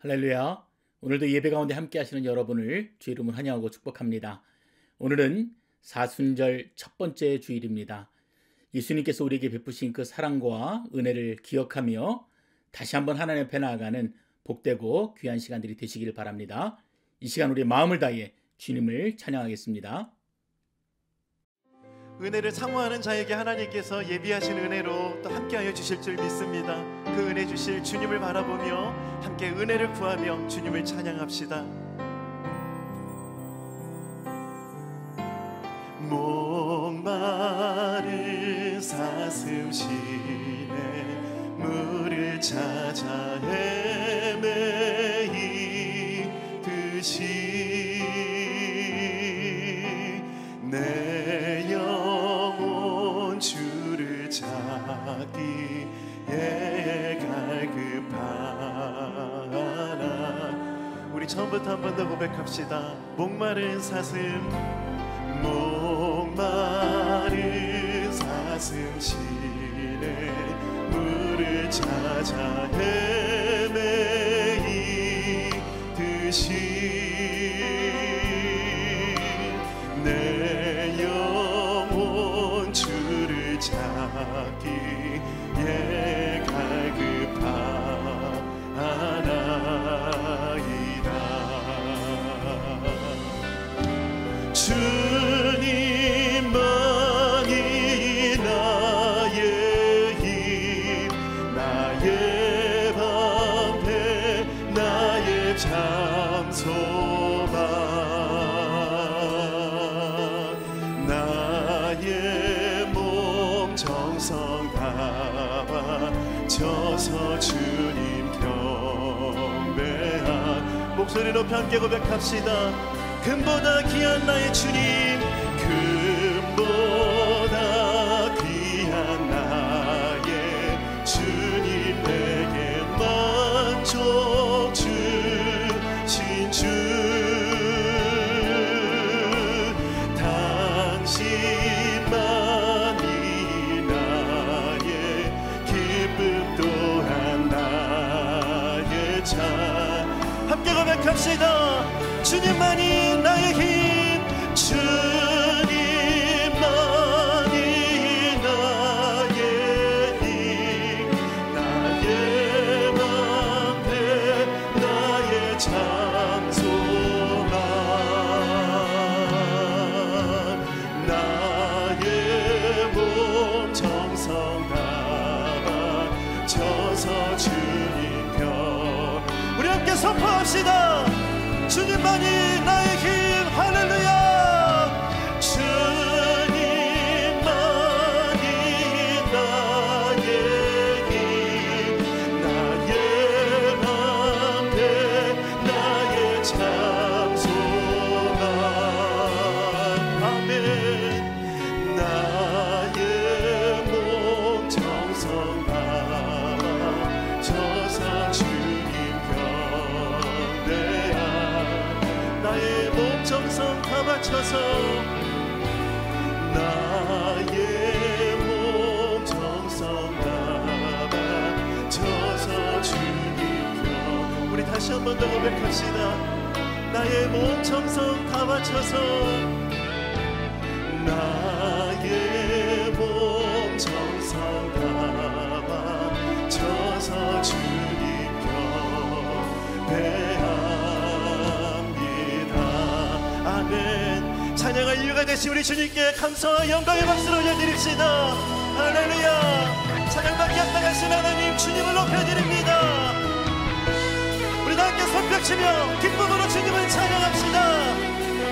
할렐루야. 오늘도 예배 가운데 함께 하시는 여러분을 주 이름으로 환영하고 축복합니다. 오늘은 사순절 첫 번째 주일입니다. 예수님께서 우리에게 베푸신 그 사랑과 은혜를 기억하며 다시 한번 하나님 앞에 나아가는 복되고 귀한 시간들이 되시기를 바랍니다. 이 시간 우리 마음을 다해 주님을 찬양하겠습니다. 은혜를 사모하는 자에게 하나님께서 예비하신 은혜로 또 함께하여 주실 줄 믿습니다. 그 은혜 주실 주님을 바라보며 함께 은혜를 구하며 주님을 찬양합시다. 목마른 사슴 시내 물을 찾아 헤매이듯이 내 영혼 주를 찾기에 갈급하나. 우리 처음부터 한 번 더 고백합시다. 목마른 사슴 시내 물을 찾아 헤매이듯이 내 영혼 주를 찾기에 갈급하나이다. 주님만이 나의 힘, 나의 방패, 나의 장소만, 나의 몸 정성 다와 져서 주님 경배한. 목소리 높여 함께 고백합시다. 금보다 귀한 나의 주님, 금보다 귀한 나의 주님, 내게 만족 주신 주, 당신만이 나의 기쁨 또한 나의 찬. 함께 고백합시다. 주님만이 나의 힘, 주님만이 나의 힘, 나의 방패, 나의 장소만, 나의 몸 정성 다바 져서 주님 편. 우리 함께 선포합시다. 주님만이 나의 힘. 할렐루야. 주님만이 나의 힘, 나의 방패, 나의 장소만, 아멘. 나의 몸 정성 다와 져서 주님 경배한, 나의 몸 정성 다 바쳐서, 나의 몸 정성 다 바쳐서 주님 편. 우리 다시 한 번 더 고백합시다. 나의 몸 정성 다 바쳐서, 나의 몸 정성 다 바쳐서 주님 경배합니다. 아멘. 찬양할 이유가 되신 우리 주님께 감사와 영광의 박수를 올려드립시다. 할렐루야. 찬양받기 합당하신 하나님 주님을 높여드립니다. 우리 다 함께 손뼉치며 기쁨으로 주님을 찬양합시다.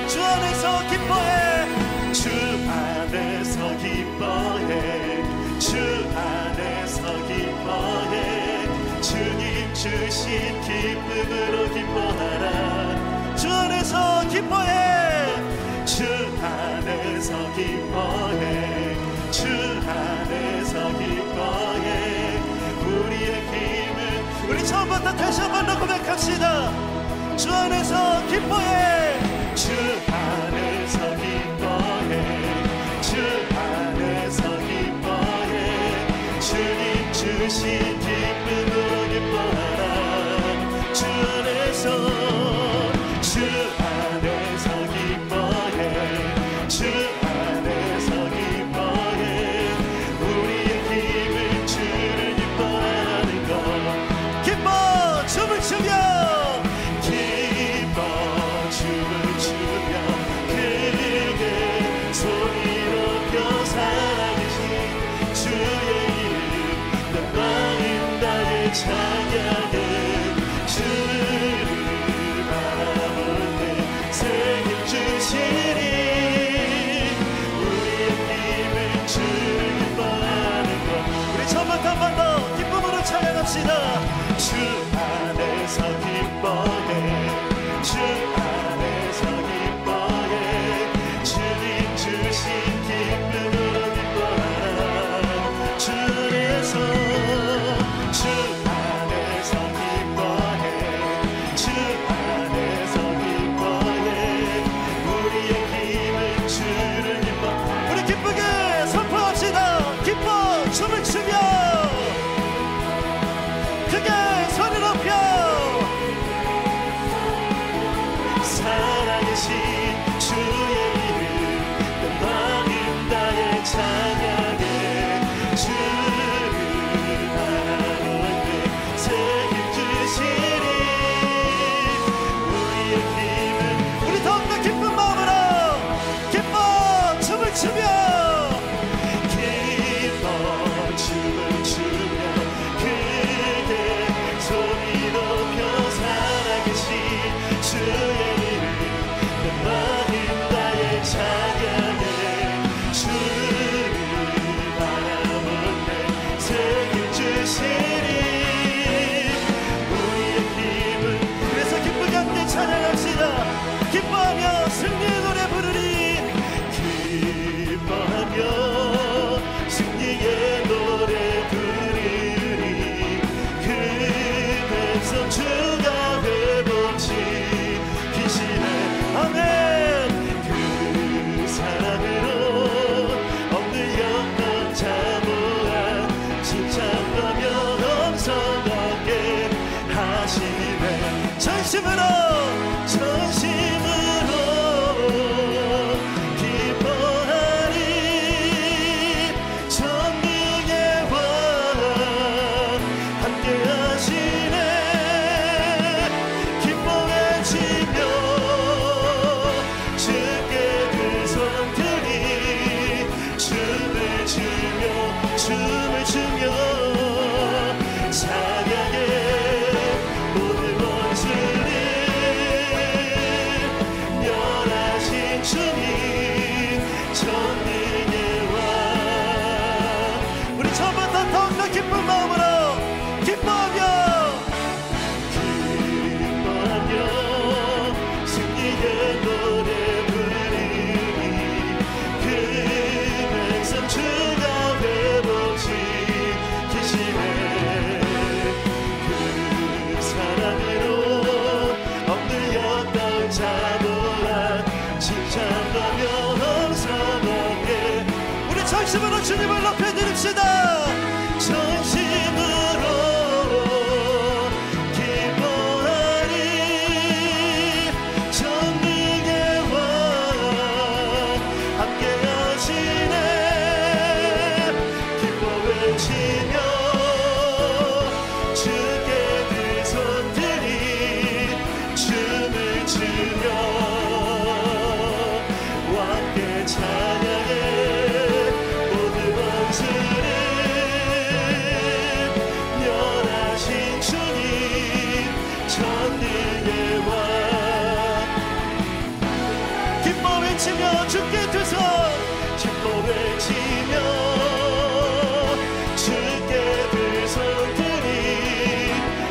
주 안에서 기뻐해, 주 안에서 기뻐해, 주 안에서 기뻐해, 주님 주신 기쁨으로 기뻐하라. 주 안에서 기뻐해, 주 안에서 기뻐해, 주 안에서 기뻐해. 우리의 힘은, 우리 처음부터 다시 한 번 더 고백합시다. 주 안에서 기뻐해, 주 안에서 기뻐해, 주 안에서 기뻐해, 주님 주신 기쁨으로 기뻐하라. 주 안에서 백성 주가 회복시키시네. 아멘. 그 사랑으로 엎드렸던 자 모아 칭찬하며 엄성하게 하시네. 전심으로 기뻐하리. 전능의 왕 함께 하시네. 기뻐 외치며 주께 그 손들이 춤을 추며 찬양해. 모든 원수를 멸하신 주님 전능의 왕. 우리 처음부터 더욱더 기쁜 마음으로 기뻐하며 승리의 노래 부르리. 그 백성 주가 회복시키시네. 그 사랑으로 엎드렸던 자 모아 칭찬하며 엄성하게. 우리 전심으로 주님을 높여드립시다. 전심으로 기뻐하리. 전능의 왕 함께 하시네. 기뻐 외치며 주께 그 손들이 춤을 추며 왕께 찬양해. 모든 원수를 멸하신 주님 전능의 왕. 기뻐 외치며 주께 두 손 기뻐 외치며 주께 두 손들이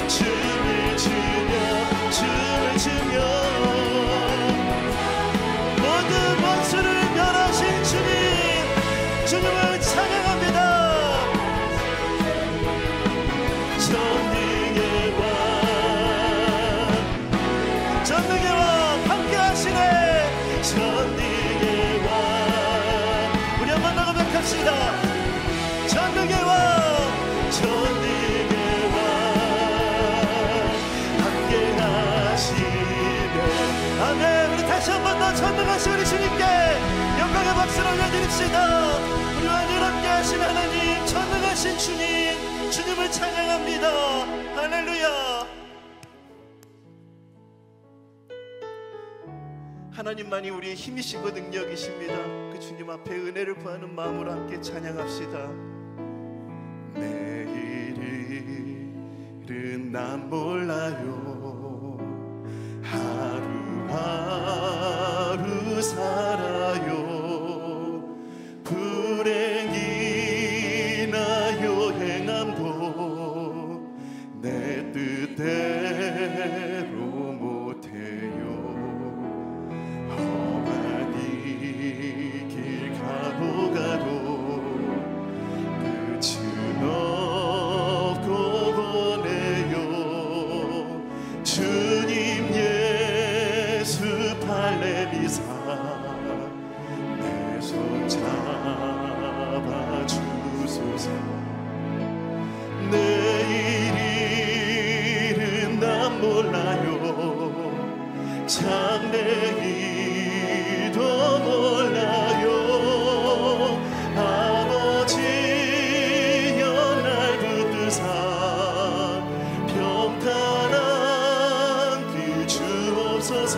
춤을 추며 모든 원수를 멸하신 주님 주님을 찬양합니다. 전능의 왕 전능의 왕 함께 하시네. 전능의 왕 우리 한번 더 고백합시다. 전능의 왕 전능의 왕 함께 하시네. 아멘. 우리 다시 한번 더 전능하신 우리 주님께 영광의 박수를 올려드립시다. 우리와 늘 함께 하신 하나님 전능하신 주님 주님을 찬양합니다. 할렐루야. 하나님만이 우리의 힘이시고 능력이십니다. 그 주님 앞에 은혜를 구하는 마음으로 함께 찬양합시다. 내일은 난 몰라요. 하루하루 살아요. 불행이나 요행함도 내 뜻대로 못해요. 험한 이 길 가도 끝은 없고 보내요. 주님 예수 발레미사 내 손 잡아주소서. 내일은 난 몰라요. 장래일도 몰라요. 아버지여 날 붙드사 평탄한 길 주옵소서.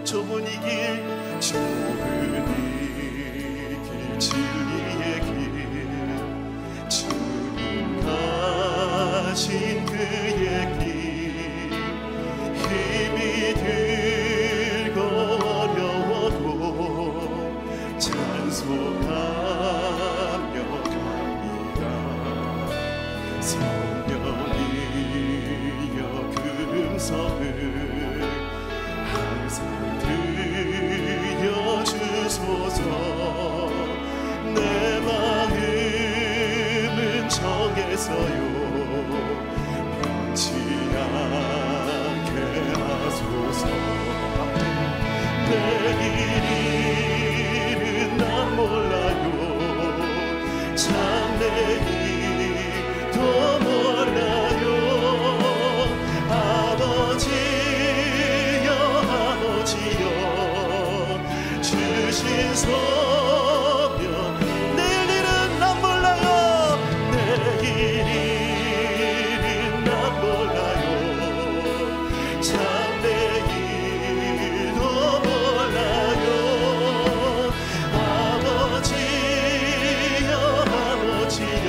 좁은 이 길 진리의 길 주님 가신 그의 길 힘이 들고 어려워도 찬송하며 갑니다. 성령이여 그 음성을 항상 들려주소서. 내 마음은 정해서요 않게 하소서. 내 길은 난 몰라요. 참 내 길도 몰라요. 아버지여 아버지여 주신 소명 내 일은 난 몰라요. 내 일은 난 몰라요. 참 내 일도 몰라요. 아버지여 아버지여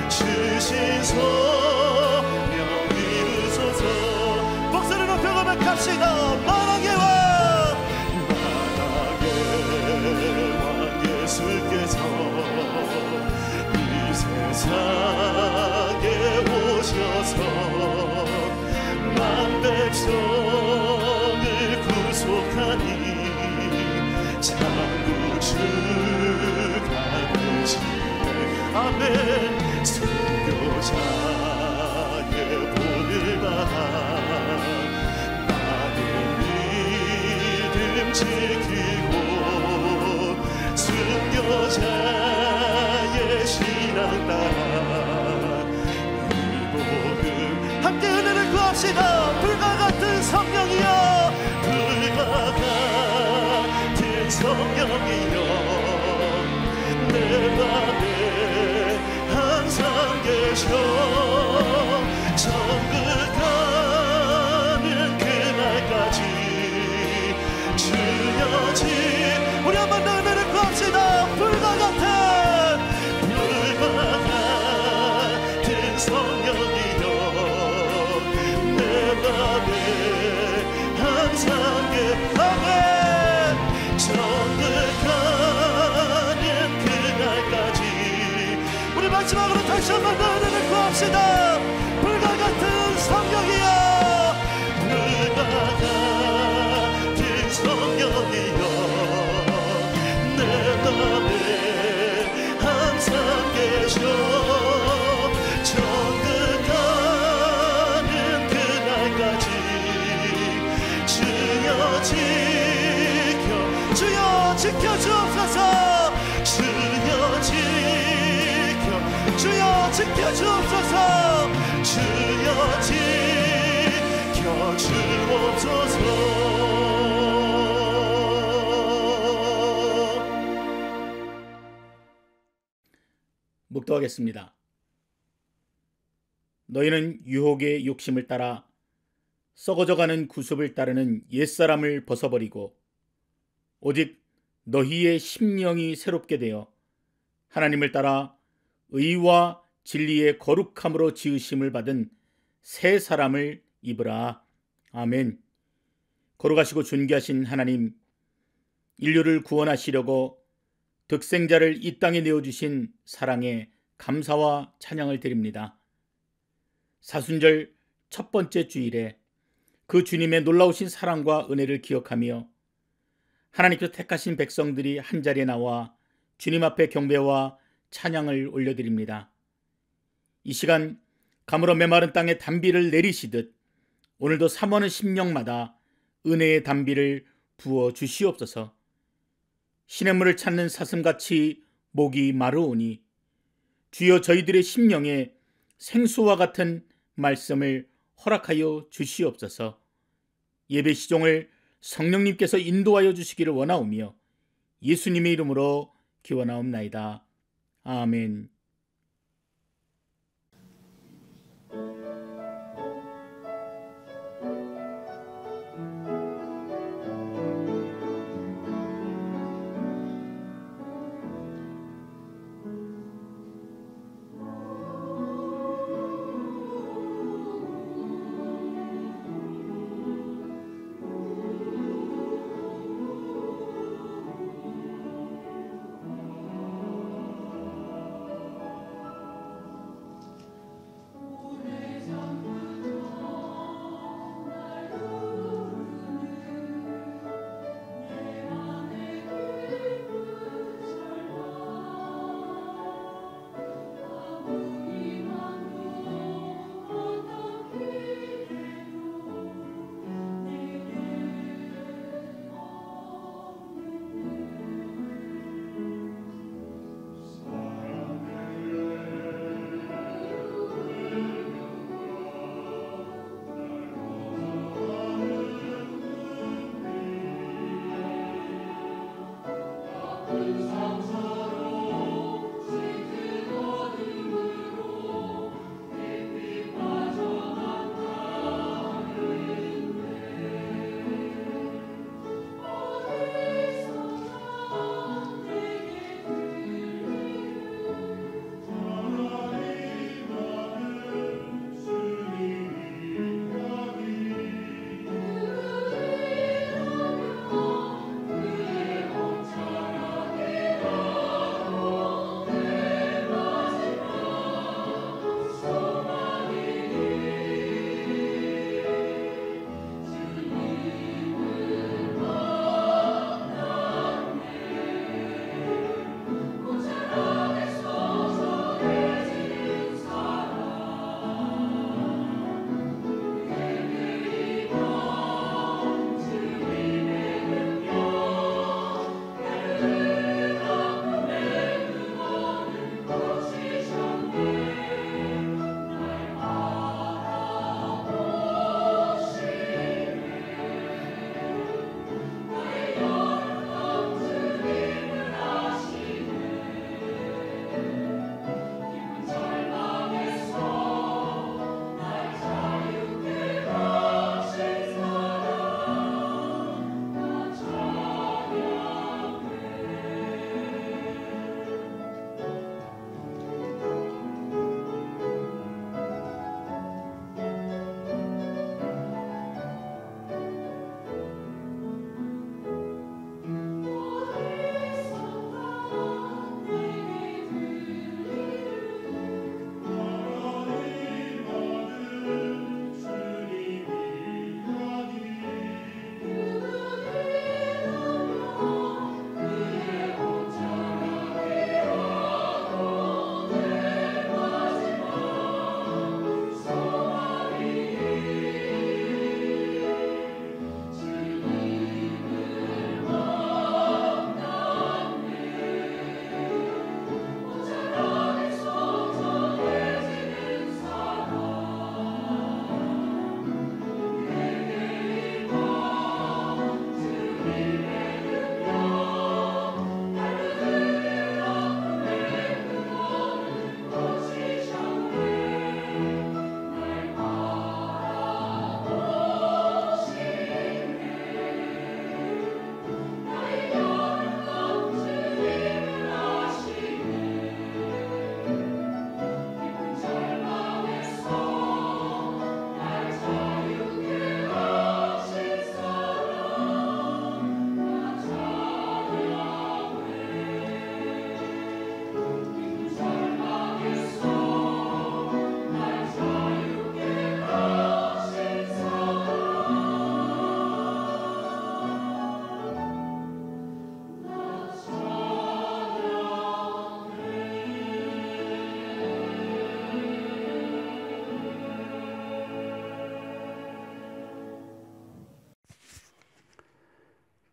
주신 소명 이루소서. 목소리 높여 고백합시다. 만왕의 왕 예수께서 이 세상에 오셔서 만 백성을 구속하니 참 구주가 되시네. 아멘. 선교자의 본을 받아 나는 믿음 지키고 순교자의 신앙 따라 이 복음 함께 은혜를 구합시다. 불과 같은 성령이여 불과 같은 성령이여 내 맘에 항상 계셔. 천국 가는 그날까지 주여 지 우리 한 번 더 은혜를 구합시다. 불과 같은 성령이여 내 맘에 항상 아멘. 천국 가는 그날까지 우리 마지막으로 다시 한 번 더 은혜를 구합시다. 불과 같은 성령이여 불과 같은 성령이여 내 맘에 항상 계셔. 천국 가는 그날까지 주여 지켜 주여 지켜주옵소서. 주여 지켜 주여 지켜주옵소서. 주여 지켜주옵소서. 묵도하겠습니다. 너희는 유혹의 욕심을 따라 썩어져가는 구습을 따르는 옛사람을 벗어버리고 오직 너희의 심령이 새롭게 되어 하나님을 따라 의와 진리의 거룩함으로 지으심을 받은 새 사람을 입으라. 아멘. 거룩하시고 존귀하신 하나님, 인류를 구원하시려고 득생자를 이 땅에 내어주신 사랑에 감사와 찬양을 드립니다. 사순절 첫 번째 주일에 그 주님의 놀라우신 사랑과 은혜를 기억하며 하나님께서 택하신 백성들이 한자리에 나와 주님 앞에 경배와 찬양을 올려드립니다. 이 시간 가물어 메마른 땅에 단비를 내리시듯 오늘도 사모하는 심령마다 은혜의 단비를 부어 주시옵소서. 시냇물을 찾는 사슴같이 목이 마르오니 주여 저희들의 심령에 생수와 같은 말씀을 허락하여 주시옵소서. 예배 시종을 성령님께서 인도하여 주시기를 원하오며 예수님의 이름으로 기원하옵나이다. 아멘.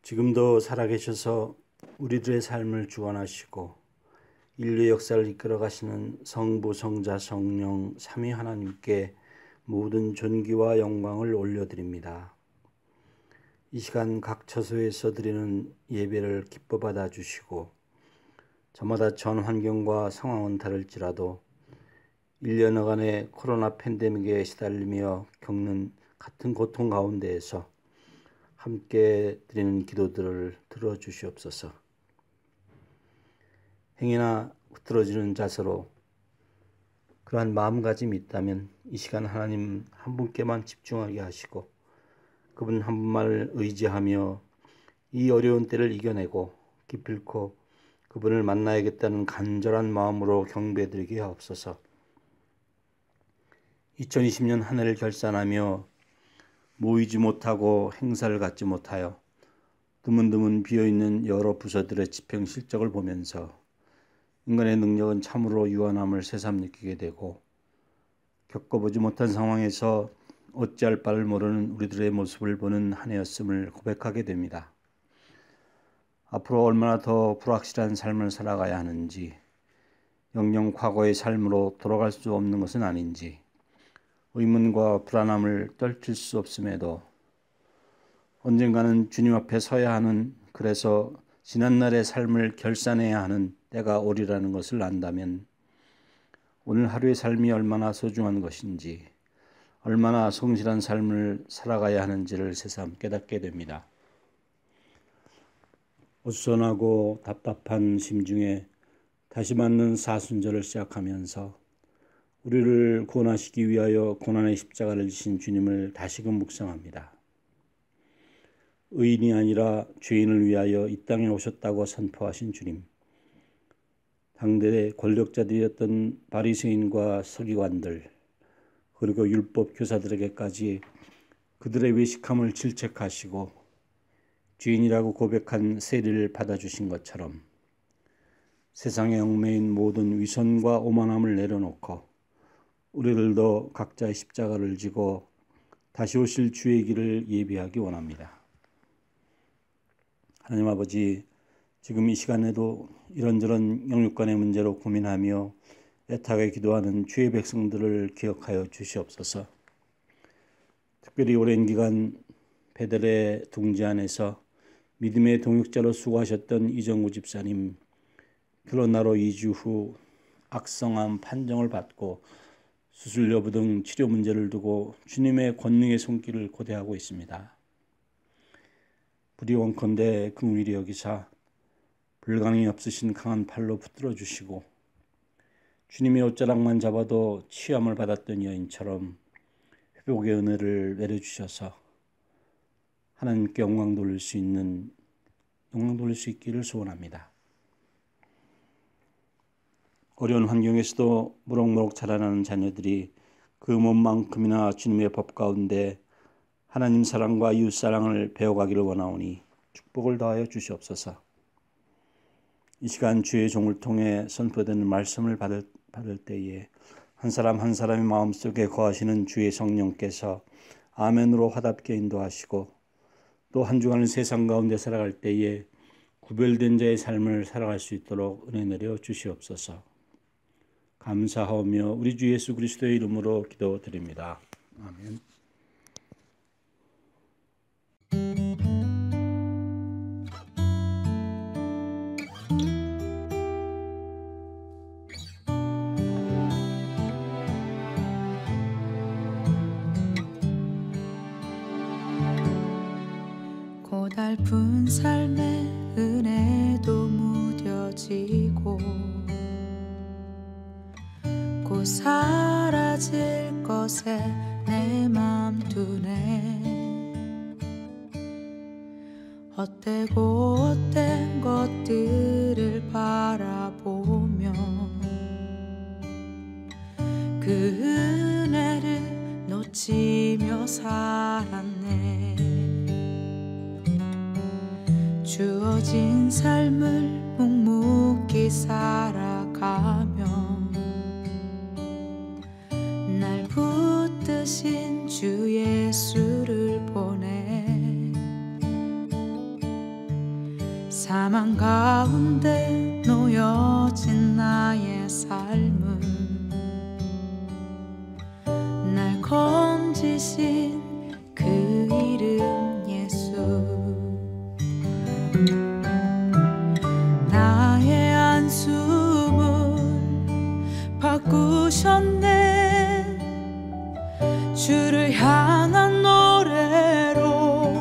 지금도 살아계셔서 우리들의 삶을 주관하시고 인류의 역사를 이끌어 가시는 성부, 성자, 성령 삼위 하나님께 모든 존귀와 영광을 올려드립니다. 이 시간 각 처소에서 드리는 예배를 기뻐 받아주시고 저마다 전 환경과 상황은 다를지라도 1년여간의 코로나 팬데믹에 시달리며 겪는 같은 고통 가운데에서 함께 드리는 기도들을 들어주시옵소서. 행여나 흐트러지는 자세로 그러한 마음가짐이 있다면 이 시간 하나님 한 분께만 집중하게 하시고 그분 한 분만을 의지하며 이 어려운 때를 이겨내고 기필코 그분을 만나야겠다는 간절한 마음으로 경배드리게 하옵소서. 2020년 한 해를 결산하며 모이지 못하고 행사를 갖지 못하여 드문드문 비어있는 여러 부서들의 집행 실적을 보면서 인간의 능력은 참으로 유한함을 새삼 느끼게 되고 겪어보지 못한 상황에서 어찌할 바를 모르는 우리들의 모습을 보는 한 해였음을 고백하게 됩니다. 앞으로 얼마나 더 불확실한 삶을 살아가야 하는지, 영영 과거의 삶으로 돌아갈 수 없는 것은 아닌지 의문과 불안함을 떨칠 수 없음에도 언젠가는 주님 앞에 서야 하는, 그래서 지난날의 삶을 결산해야 하는 때가 오리라는 것을 안다면 오늘 하루의 삶이 얼마나 소중한 것인지, 얼마나 성실한 삶을 살아가야 하는지를 새삼 깨닫게 됩니다. 어수선하고 답답한 심중에 다시 맞는 사순절을 시작하면서 우리를 구원하시기 위하여 고난의 십자가를 지신 주님을 다시금 묵상합니다. 의인이 아니라 죄인을 위하여 이 땅에 오셨다고 선포하신 주님, 당대의 권력자들이었던 바리새인과 서기관들 그리고 율법 교사들에게까지 그들의 외식함을 질책하시고 죄인이라고 고백한 세리를 받아주신 것처럼 세상에 얽매인 모든 위선과 오만함을 내려놓고 우리들도 각자의 십자가를 지고 다시 오실 주의 길을 예비하기 원합니다. 하나님 아버지, 지금 이 시간에도 이런저런 영육간의 문제로 고민하며 애타게 기도하는 주의 백성들을 기억하여 주시옵소서. 특별히 오랜 기간 베들레 둥지 안에서 믿음의 동역자로 수고하셨던 이정우 집사님, 코로나로 2주 후 악성암 판정을 받고 수술 여부 등 치료 문제를 두고 주님의 권능의 손길을 고대하고 있습니다. 부리원컨대 긍휼히 여기사 불강이 없으신 강한 팔로 붙들어 주시고 주님의 옷자락만 잡아도 치유함을 받았던 여인처럼 회복의 은혜를 내려주셔서 하나님께 영광 돌릴 수 있기를 소원합니다. 어려운 환경에서도 무럭무럭 자라나는 자녀들이 그 몸만큼이나 주님의 법 가운데 하나님 사랑과 이웃 사랑을 배워가기를 원하오니 축복을 더하여 주시옵소서. 이 시간 주의 종을 통해 선포되는 말씀을 받을 때에 한 사람 한 사람의 마음속에 거하시는 주의 성령께서 아멘으로 화답게 인도하시고 또 한 주간을 세상 가운데 살아갈 때에 구별된 자의 삶을 살아갈 수 있도록 은혜 내려 주시옵소서. 감사하오며 우리 주 예수 그리스도의 이름으로 기도드립니다. 아멘. 고달픈 삶의 은혜도 무뎌지고 곧 사라질 것에 내 맘 두네. 헛되고 헛된 것들을 바라보며 그 은혜를 놓치며 살았네. 주어진 삶을 묵묵히 살아가며 날 붙드신 주 예수를 보내 사망 가운데 놓여진 나의 삶은 날 건지신 그 이름 예수. 나의 한숨을 바꾸셨네. 주를 향한 노래로,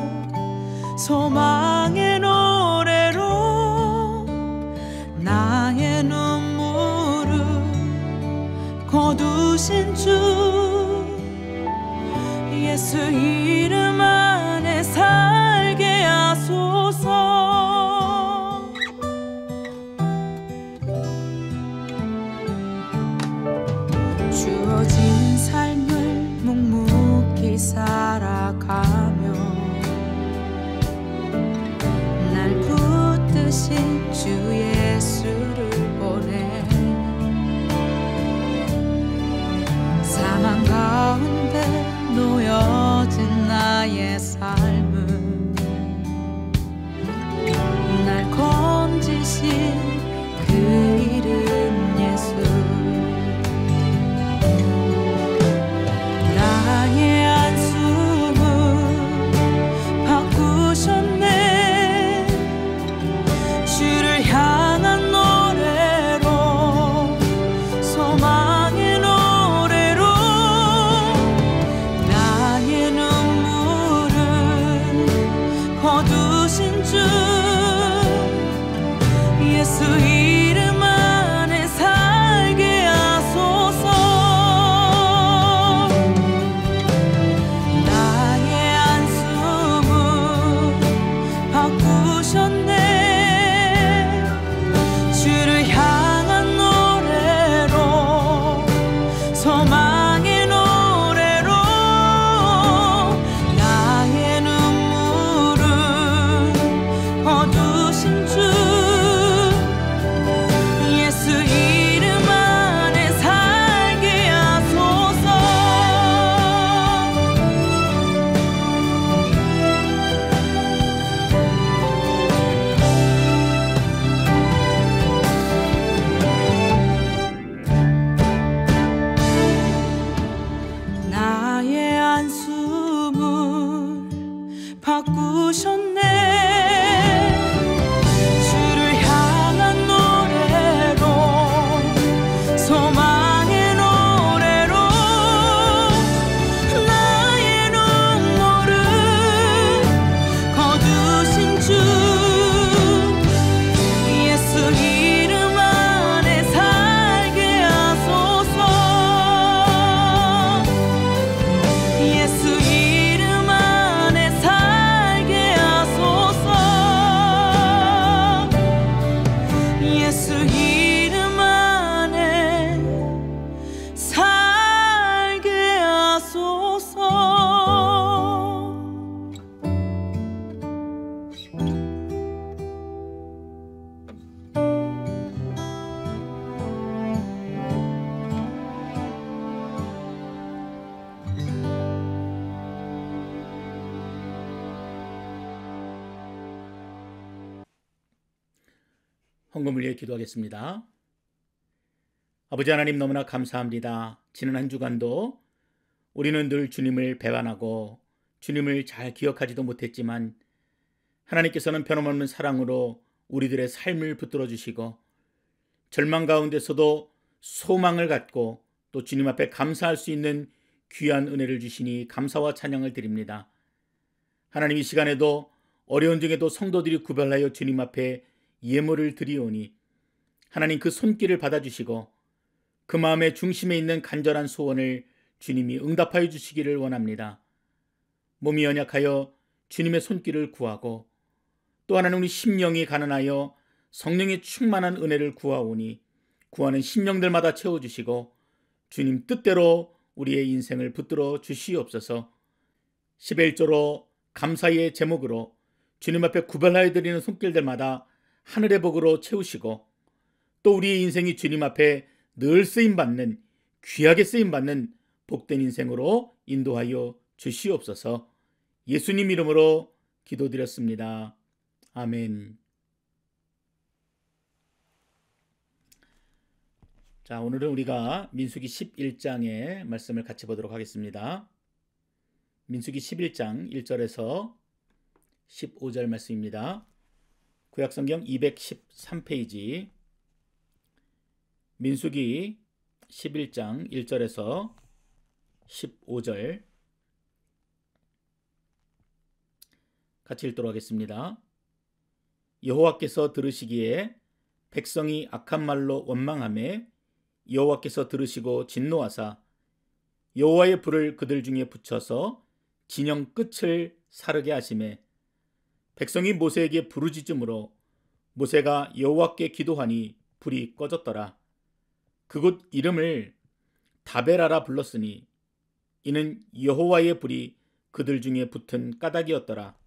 소망의 노래로 나의 눈물을 거두신 주 예수 이름 안에 살게 하소서. 주어진 삶을 묵묵히 살아가며 날 붙드신 주 예수를 보내. 사망 가운데 놓여진 나의 삶은 날 건지신 그 이름 예수. 나의 한숨을 바꾸셨네. 주를 향한 노래로, 소망의 노래로 나의 눈물을 거두신 주 예수 이름 안에 살게 하소서. 나의 한숨을 바꾸셨네. 주를 향한 노래로, 소망의 노래로 나의 눈물을 거두신 주 예수 이름 안에 살게 하소서. 나의 한숨을 바꾸셨네. 주를 향한 노래로, 소망의 노래로 나의 눈물을 거두신 주 예수 이름 안에 살게 하소서. 예수 이름 안에 살게 하소서. 예수 이름 안에 살게 하소서. 헌금을 위해 기도하겠습니다. 아버지 하나님, 너무나 감사합니다. 지난 한 주간도 우리는 늘 주님을 배반하고 주님을 잘 기억하지도 못했지만 하나님께서는 변함없는 사랑으로 우리들의 삶을 붙들어 주시고 절망 가운데서도 소망을 갖고 또 주님 앞에 감사할 수 있는 귀한 은혜를 주시니 감사와 찬양을 드립니다. 하나님, 이 시간에도 어려운 중에도 성도들이 구별하여 주님 앞에 예물을 드리오니 하나님, 그 손길을 받아주시고 그 마음의 중심에 있는 간절한 소원을 주님이 응답하여 주시기를 원합니다. 몸이 연약하여 주님의 손길을 구하고 또 하나는 우리 심령이 가난하여 성령의 충만한 은혜를 구하오니 구하는 심령들마다 채워주시고 주님 뜻대로 우리의 인생을 붙들어 주시옵소서. 11조로 감사의 제목으로 주님 앞에 구별하여 드리는 손길들마다 하늘의 복으로 채우시고 또 우리의 인생이 주님 앞에 늘 쓰임받는, 귀하게 쓰임받는 복된 인생으로 인도하여 주시옵소서. 예수님 이름으로 기도드렸습니다. 아멘. 자, 오늘은 우리가 민수기 11장의 말씀을 같이 보도록 하겠습니다. 민수기 11장 1절에서 15절 말씀입니다. 구약성경 213페이지 민수기 11장 1절에서 15절 같이 읽도록 하겠습니다. 여호와께서 들으시기에 백성이 악한 말로 원망하매 여호와께서 들으시고 진노하사 여호와의 불을 그들 중에 붙여서 진영 끝을 사르게 하시매 백성이 모세에게 부르짖음으로 모세가 여호와께 기도하니 불이 꺼졌더라. 그곳 이름을 다베라라 불렀으니 이는 여호와의 불이 그들 중에 붙은 까닭이었더라.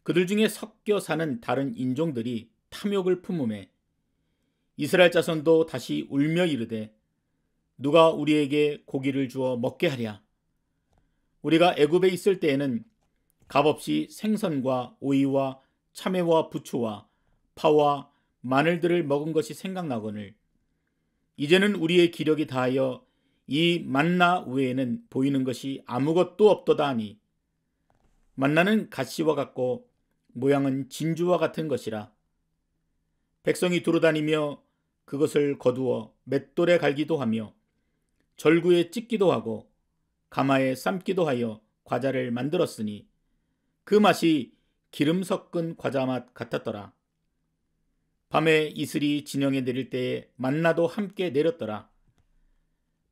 그들 중에 섞여 사는 다른 인종들이 탐욕을 품음에 이스라엘 자손도 다시 울며 이르되 누가 우리에게 고기를 주어 먹게 하랴. 우리가 애굽에 있을 때에는 값없이 생선과 오이와 참외와 부추와 파와 마늘들을 먹은 것이 생각나거늘 이제는 우리의 기력이 다하여 이 만나 외에는 보이는 것이 아무것도 없도다 하니 만나는 가시와 같고 모양은 진주와 같은 것이라. 백성이 두루다니며 그것을 거두어 맷돌에 갈기도 하며 절구에 찢기도 하고 가마에 삶기도 하여 과자를 만들었으니 그 맛이 기름 섞은 과자 맛 같았더라. 밤에 이슬이 진영에 내릴 때에 만나도 함께 내렸더라.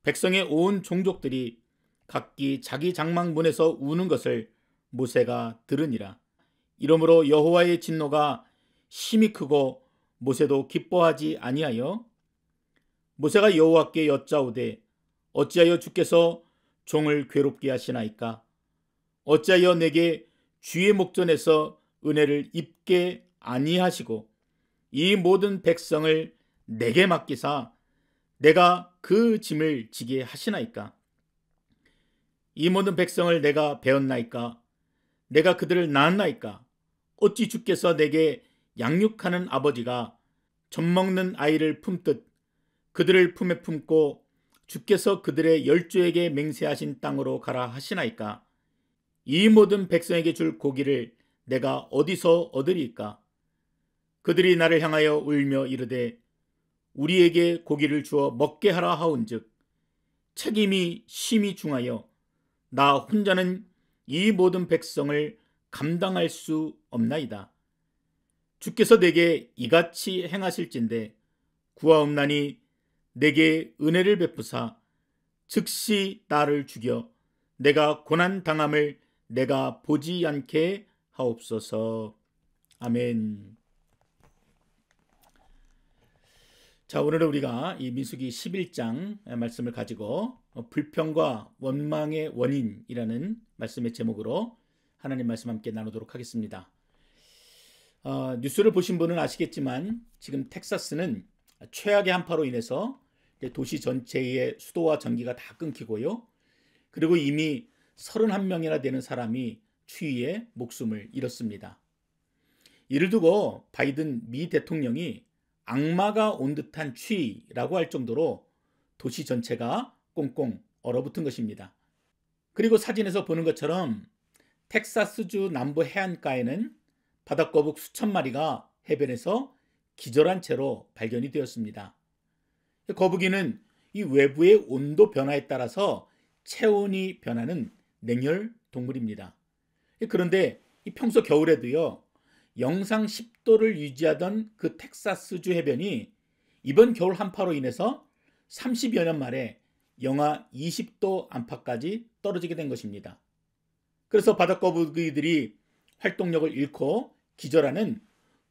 백성의 온 종족들이 각기 자기 장막문에서 우는 것을 모세가 들으니라. 이러므로 여호와의 진노가 심히 크고 모세도 기뻐하지 아니하여 모세가 여호와께 여짜오되 어찌하여 주께서 종을 괴롭게 하시나이까? 어찌하여 내게 주의 목전에서 은혜를 입게 아니하시고 이 모든 백성을 내게 맡기사 내가 그 짐을 지게 하시나이까? 이 모든 백성을 내가 배웠나이까? 내가 그들을 낳았나이까? 어찌 주께서 내게 양육하는 아버지가 젖먹는 아이를 품듯 그들을 품에 품고 주께서 그들의 열조에게 맹세하신 땅으로 가라 하시나이까? 이 모든 백성에게 줄 고기를 내가 어디서 얻으리까? 그들이 나를 향하여 울며 이르되 우리에게 고기를 주어 먹게 하라 하온즉 책임이 심히 중하여 나 혼자는 이 모든 백성을 감당할 수 없나이다. 주께서 내게 이같이 행하실진대 구하옵나니 내게 은혜를 베푸사 즉시 나를 죽여 내가 고난 당함을 내가 보지 않게 하옵소서. 아멘. 자, 오늘은 우리가 이 민수기 11장 말씀을 가지고 불평과 원망의 원인이라는 말씀의 제목으로 하나님 말씀 함께 나누도록 하겠습니다. 뉴스를 보신 분은 아시겠지만 지금 텍사스는 최악의 한파로 인해서 도시 전체의 수도와 전기가 다 끊기고요. 그리고 이미 31명이나 되는 사람이 추위에 목숨을 잃었습니다. 이를 두고 바이든 미 대통령이 악마가 온 듯한 추위라고 할 정도로 도시 전체가 꽁꽁 얼어붙은 것입니다. 그리고 사진에서 보는 것처럼 텍사스주 남부 해안가에는 바다거북 수천 마리가 해변에서 기절한 채로 발견이 되었습니다. 거북이는 이 외부의 온도 변화에 따라서 체온이 변하는 냉혈 동물입니다. 그런데 평소 겨울에도요, 영상 10도를 유지하던 그 텍사스주 해변이 이번 겨울 한파로 인해서 30여 년 만에 영하 20도 안팎까지 떨어지게 된 것입니다. 그래서 바다거북이들이 활동력을 잃고 기절하는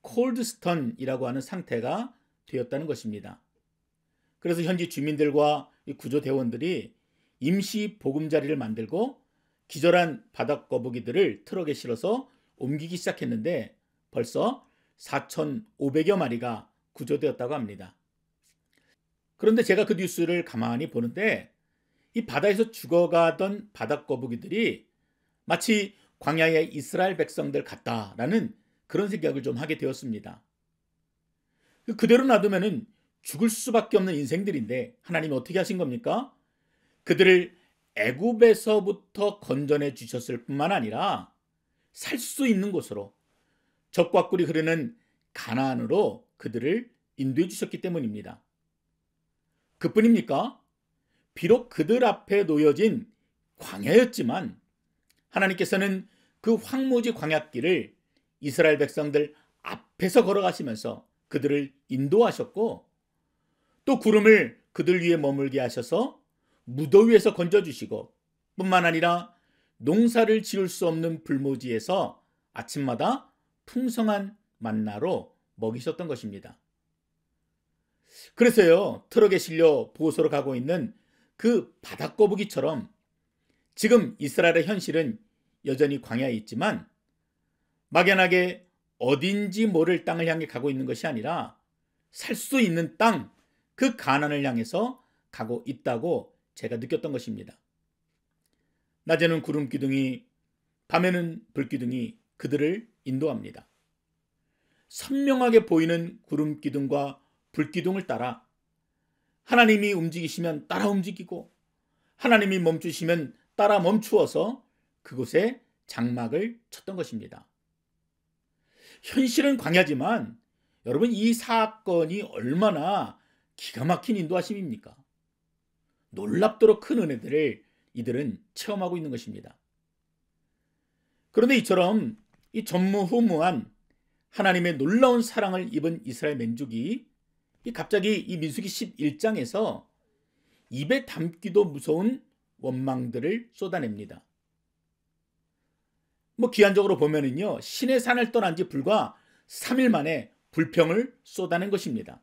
콜드스턴이라고 하는 상태가 되었다는 것입니다. 그래서 현지 주민들과 구조대원들이 임시 보금자리를 만들고 기절한 바다거북이들을 트럭에 실어서 옮기기 시작했는데 벌써 4,500여 마리가 구조되었다고 합니다. 그런데 제가 그 뉴스를 가만히 보는데 이 바다에서 죽어가던 바다거북이들이 마치 광야의 이스라엘 백성들 같다라는 그런 생각을 좀 하게 되었습니다. 그대로 놔두면은 죽을 수밖에 없는 인생들인데 하나님이 어떻게 하신 겁니까? 그들을 애굽에서부터 건져내 주셨을 뿐만 아니라 살 수 있는 곳으로, 젖과 꿀이 흐르는 가나안으로 그들을 인도해 주셨기 때문입니다. 그뿐입니까? 비록 그들 앞에 놓여진 광야였지만 하나님께서는 그 황무지 광야길을 이스라엘 백성들 앞에서 걸어가시면서 그들을 인도하셨고, 또 구름을 그들 위에 머물게 하셔서 무더위에서 건져주시고, 뿐만 아니라 농사를 지을 수 없는 불모지에서 아침마다 풍성한 만나로 먹이셨던 것입니다. 그래서요, 트럭에 실려 보소로 가고 있는 그 바닷거북이처럼 지금 이스라엘의 현실은 여전히 광야에 있지만 막연하게 어딘지 모를 땅을 향해 가고 있는 것이 아니라 살 수 있는 땅, 그 가나안을 향해서 가고 있다고 제가 느꼈던 것입니다. 낮에는 구름 기둥이, 밤에는 불 기둥이 그들을 인도합니다. 선명하게 보이는 구름 기둥과 불 기둥을 따라 하나님이 움직이시면 따라 움직이고, 하나님이 멈추시면 따라 멈추어서 그곳에 장막을 쳤던 것입니다. 현실은 광야지만 여러분, 이 사건이 얼마나 기가 막힌 인도하심입니까? 놀랍도록 큰 은혜들을 이들은 체험하고 있는 것입니다. 그런데 이처럼 이 전무후무한 하나님의 놀라운 사랑을 입은 이스라엘 민족이 갑자기 이 민수기 11장에서 입에 담기도 무서운 원망들을 쏟아냅니다. 기한적으로 보면은요, 신의 산을 떠난 지 불과 3일 만에 불평을 쏟아낸 것입니다.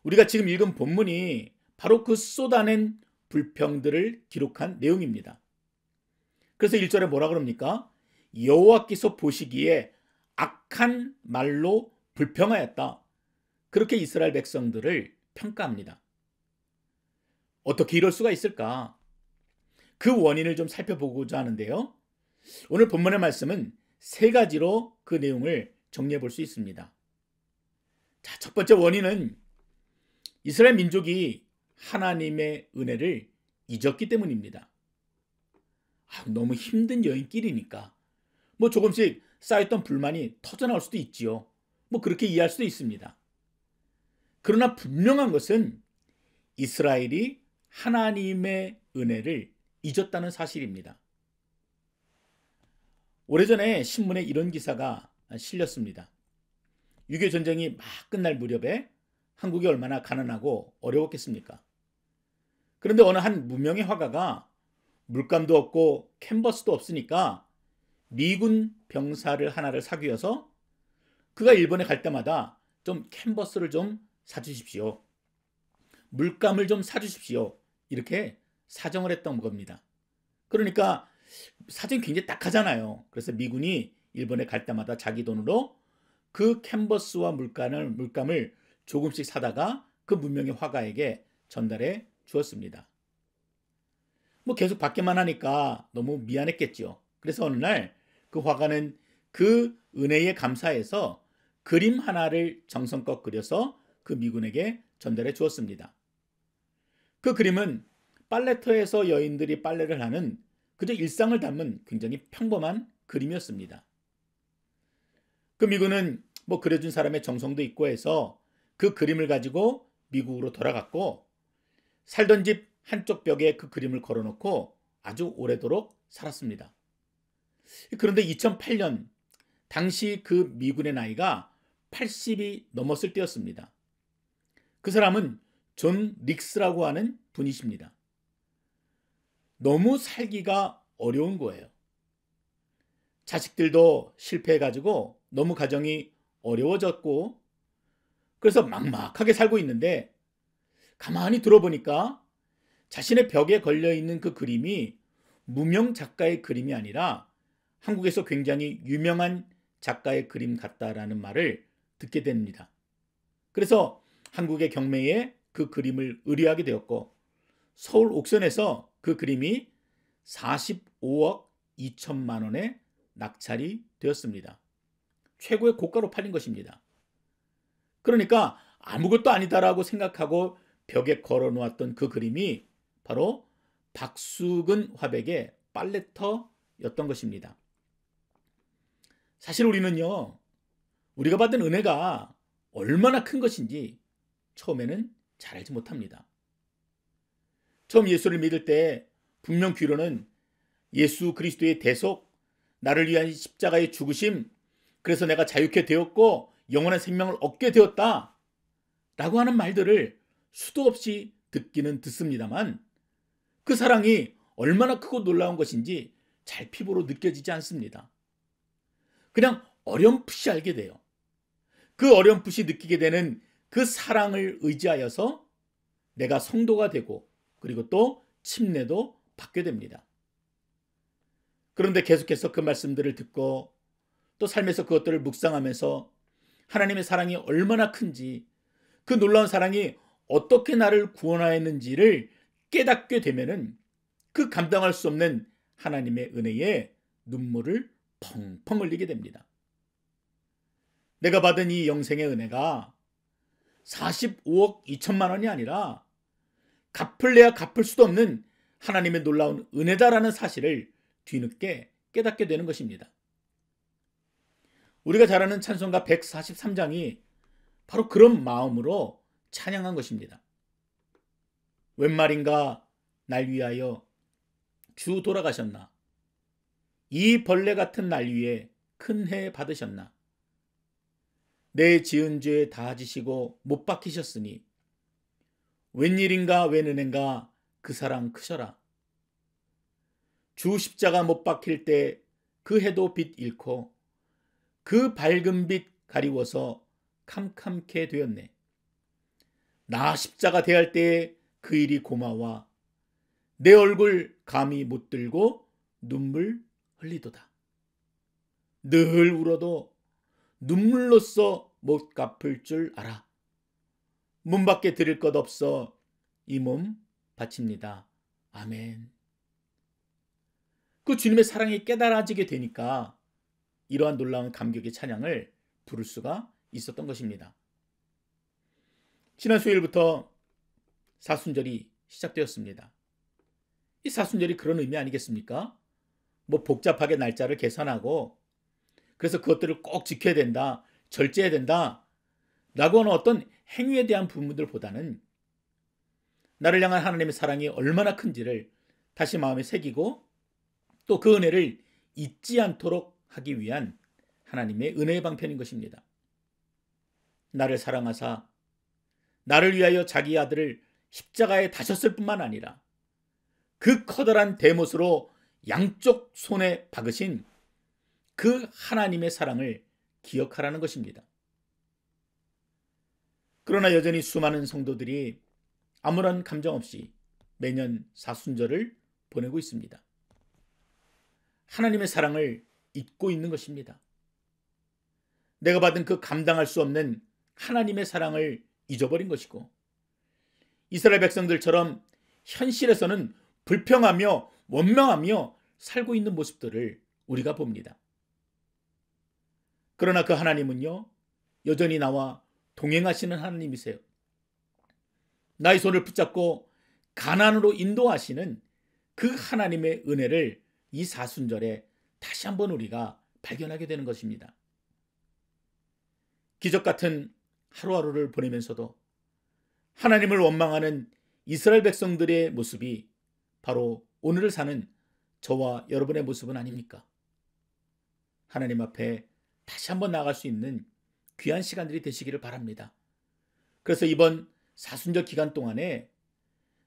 우리가 지금 읽은 본문이 바로 그 쏟아낸 불평들을 기록한 내용입니다. 그래서 1절에 뭐라 그럽니까? 여호와께서 보시기에 악한 말로 불평하였다. 그렇게 이스라엘 백성들을 평가합니다. 어떻게 이럴 수가 있을까? 그 원인을 좀 살펴보고자 하는데요, 오늘 본문의 말씀은 3가지로 그 내용을 정리해 볼 수 있습니다. 자, 첫 번째 원인은 이스라엘 민족이 하나님의 은혜를 잊었기 때문입니다. 너무 힘든 여인길이니까 조금씩 쌓였던 불만이 터져나올 수도 있지요. 그렇게 이해할 수도 있습니다. 그러나 분명한 것은 이스라엘이 하나님의 은혜를 잊었다는 사실입니다. 오래전에 신문에 이런 기사가 실렸습니다. 6.25 전쟁이 막 끝날 무렵에 한국이 얼마나 가난하고 어려웠겠습니까? 그런데 어느 한 무명의 화가가 물감도 없고 캔버스도 없으니까 미군 병사를 하나를 사귀어서 그가 일본에 갈 때마다 좀 캔버스를 좀 사주십시오, 물감을 좀 사주십시오, 이렇게 사정을 했던 겁니다. 그러니까 사정이 굉장히 딱하잖아요. 그래서 미군이 일본에 갈 때마다 자기 돈으로 그 캔버스와 물감을 조금씩 사다가 그 무명의 화가에게 전달해 주었습니다. 계속 받기만 하니까 너무 미안했겠죠. 그래서 어느 날 그 화가는 그 은혜에 감사해서 그림 하나를 정성껏 그려서 그 미군에게 전달해 주었습니다. 그 그림은 빨래터에서 여인들이 빨래를 하는 그저 일상을 담은 굉장히 평범한 그림이었습니다. 그 미군은 그려준 사람의 정성도 있고 해서 그 그림을 가지고 미국으로 돌아갔고, 살던 집 한쪽 벽에 그 그림을 걸어놓고 아주 오래도록 살았습니다. 그런데 2008년 당시 그 미군의 나이가 80이 넘었을 때였습니다. 그 사람은 존 릭스라고 하는 분이십니다. 너무 살기가 어려운 거예요. 자식들도 실패해가지고 너무 가정이 어려워졌고, 그래서 막막하게 살고 있는데 가만히 들어보니까 자신의 벽에 걸려있는 그 그림이 무명 작가의 그림이 아니라 한국에서 굉장히 유명한 작가의 그림 같다라는 말을 듣게 됩니다. 그래서 한국의 경매에 그 그림을 의뢰하게 되었고, 서울 옥션에서 그 그림이 45억 2천만 원에 낙찰이 되었습니다. 최고의 고가로 팔린 것입니다. 그러니까 아무것도 아니다라고 생각하고 벽에 걸어 놓았던 그 그림이 바로 박수근 화백의 빨래터였던 것입니다. 사실 우리는요, 우리가 받은 은혜가 얼마나 큰 것인지 처음에는 잘 알지 못합니다. 처음 예수를 믿을 때 분명 귀로는 예수 그리스도의 대속, 나를 위한 십자가의 죽으심, 그래서 내가 자유케 되었고 영원한 생명을 얻게 되었다 라고 하는 말들을 수도 없이 듣기는 듣습니다만 그 사랑이 얼마나 크고 놀라운 것인지 잘 피부로 느껴지지 않습니다. 그냥 어렴풋이 알게 돼요. 그 어렴풋이 느끼게 되는 그 사랑을 의지하여서 내가 성도가 되고 그리고 또 침례도 받게 됩니다. 그런데 계속해서 그 말씀들을 듣고 또 삶에서 그것들을 묵상하면서 하나님의 사랑이 얼마나 큰지, 그 놀라운 사랑이 어떻게 나를 구원하였는지를 깨닫게 되면은 그 감당할 수 없는 하나님의 은혜에 눈물을 펑펑 흘리게 됩니다. 내가 받은 이 영생의 은혜가 45억 2천만 원이 아니라 갚을래야 갚을 수도 없는 하나님의 놀라운 은혜다라는 사실을 뒤늦게 깨닫게 되는 것입니다. 우리가 잘 아는 찬송가 143장이 바로 그런 마음으로 찬양한 것입니다. 웬 말인가 날 위하여 주 돌아가셨나, 이 벌레 같은 날 위에 큰 해 받으셨나, 내 지은 죄 다 지시고 못 박히셨으니 웬일인가 웬 은혜인가 그 사랑 크셔라. 주 십자가 못 박힐 때 그 해도 빛 잃고 그 밝은 빛 가리워서 캄캄케 되었네. 나 십자가 대할 때에 그 일이 고마워 내 얼굴 감히 못 들고 눈물 흘리도다. 늘 울어도 눈물로써 못 갚을 줄 알아. 문 밖에 드릴 것 없어 이 몸 바칩니다. 아멘. 그 주님의 사랑이 깨달아지게 되니까 이러한 놀라운 감격의 찬양을 부를 수가 있었던 것입니다. 지난 수요일부터 사순절이 시작되었습니다. 이 사순절이 그런 의미 아니겠습니까? 뭐 복잡하게 날짜를 계산하고 그래서 그것들을 꼭 지켜야 된다, 절제해야 된다 라고 하는 어떤 행위에 대한 부분들보다는 나를 향한 하나님의 사랑이 얼마나 큰지를 다시 마음에 새기고 또 그 은혜를 잊지 않도록 하기 위한 하나님의 은혜의 방편인 것입니다. 나를 사랑하사 나를 위하여 자기 아들을 십자가에 다셨을 뿐만 아니라 그 커다란 대못으로 양쪽 손에 박으신 그 하나님의 사랑을 기억하라는 것입니다. 그러나 여전히 수많은 성도들이 아무런 감정 없이 매년 사순절을 보내고 있습니다. 하나님의 사랑을 잊고 있는 것입니다. 내가 받은 그 감당할 수 없는 하나님의 사랑을 잊어버린 것이고 이스라엘 백성들처럼 현실에서는 불평하며 원망하며 살고 있는 모습들을 우리가 봅니다. 그러나 그 하나님은요, 여전히 나와 동행하시는 하나님이세요. 나의 손을 붙잡고 가나안으로 인도하시는 그 하나님의 은혜를 이 사순절에 다시 한번 우리가 발견하게 되는 것입니다. 기적 같은 하루하루를 보내면서도 하나님을 원망하는 이스라엘 백성들의 모습이 바로 오늘을 사는 저와 여러분의 모습은 아닙니까? 하나님 앞에 다시 한번 나아갈 수 있는 귀한 시간들이 되시기를 바랍니다. 그래서 이번 사순절 기간 동안에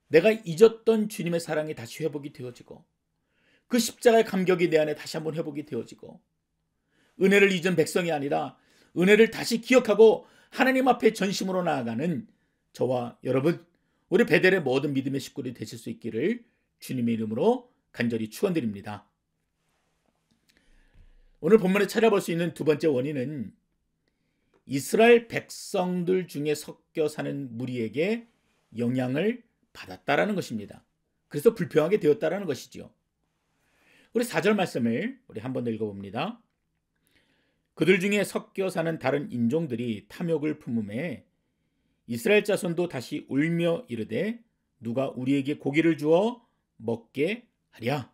내가 잊었던 주님의 사랑이 다시 회복이 되어지고 그 십자가의 감격이 내 안에 다시 한번 회복이 되어지고 은혜를 잊은 백성이 아니라 은혜를 다시 기억하고 하나님 앞에 전심으로 나아가는 저와 여러분, 우리 베델의 모든 믿음의 식구들이 되실 수 있기를 주님의 이름으로 간절히 축원드립니다. 오늘 본문에 찾아볼 수 있는 두 번째 원인은 이스라엘 백성들 중에 섞여 사는 무리에게 영향을 받았다라는 것입니다. 그래서 불평하게 되었다라는 것이지요. 우리 4절 말씀을 우리 한 번 더 읽어봅니다. 그들 중에 섞여 사는 다른 인종들이 탐욕을 품음에 이스라엘 자손도 다시 울며 이르되 누가 우리에게 고기를 주어 먹게 하랴.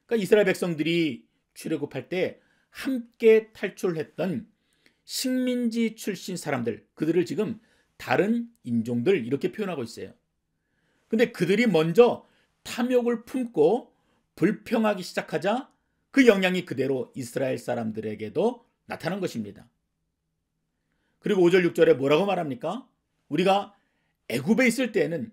그러니까 이스라엘 백성들이 출애굽할 때 함께 탈출했던 식민지 출신 사람들, 그들을 지금 다른 인종들 이렇게 표현하고 있어요. 근데 그들이 먼저 탐욕을 품고 불평하기 시작하자 그 영향이 그대로 이스라엘 사람들에게도 나타난 것입니다. 그리고 5절 6절에 뭐라고 말합니까? 우리가 애굽에 있을 때에는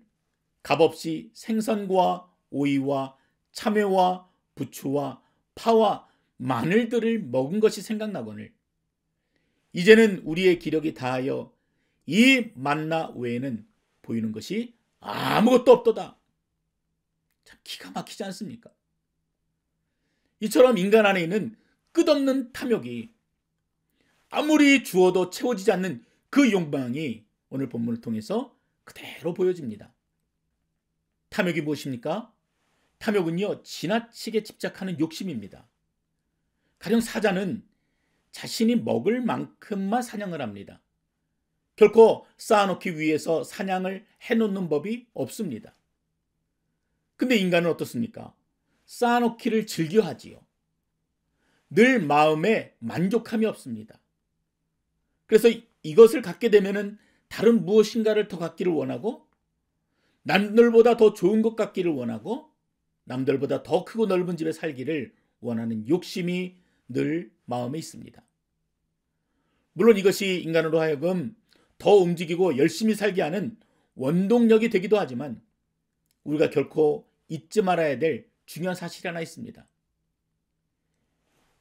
값없이 생선과 오이와 참외와 부추와 파와 마늘들을 먹은 것이 생각나거늘 이제는 우리의 기력이 다하여 이 만나 외에는 보이는 것이 아무것도 없도다. 참 기가 막히지 않습니까? 이처럼 인간 안에 있는 끝없는 탐욕이 아무리 주어도 채워지지 않는 그 욕망이 오늘 본문을 통해서 그대로 보여집니다. 탐욕이 무엇입니까? 탐욕은요, 지나치게 집착하는 욕심입니다. 가령 사자는 자신이 먹을 만큼만 사냥을 합니다. 결코 쌓아놓기 위해서 사냥을 해놓는 법이 없습니다. 근데 인간은 어떻습니까? 쌓아놓기를 즐겨하지요. 늘 마음에 만족함이 없습니다. 그래서 이것을 갖게 되면은 다른 무엇인가를 더 갖기를 원하고, 남들보다 더 좋은 것 갖기를 원하고, 남들보다 더 크고 넓은 집에 살기를 원하는 욕심이 늘 마음에 있습니다. 물론 이것이 인간으로 하여금 더 움직이고 열심히 살게 하는 원동력이 되기도 하지만 우리가 결코 잊지 말아야 될 중요한 사실이 하나 있습니다.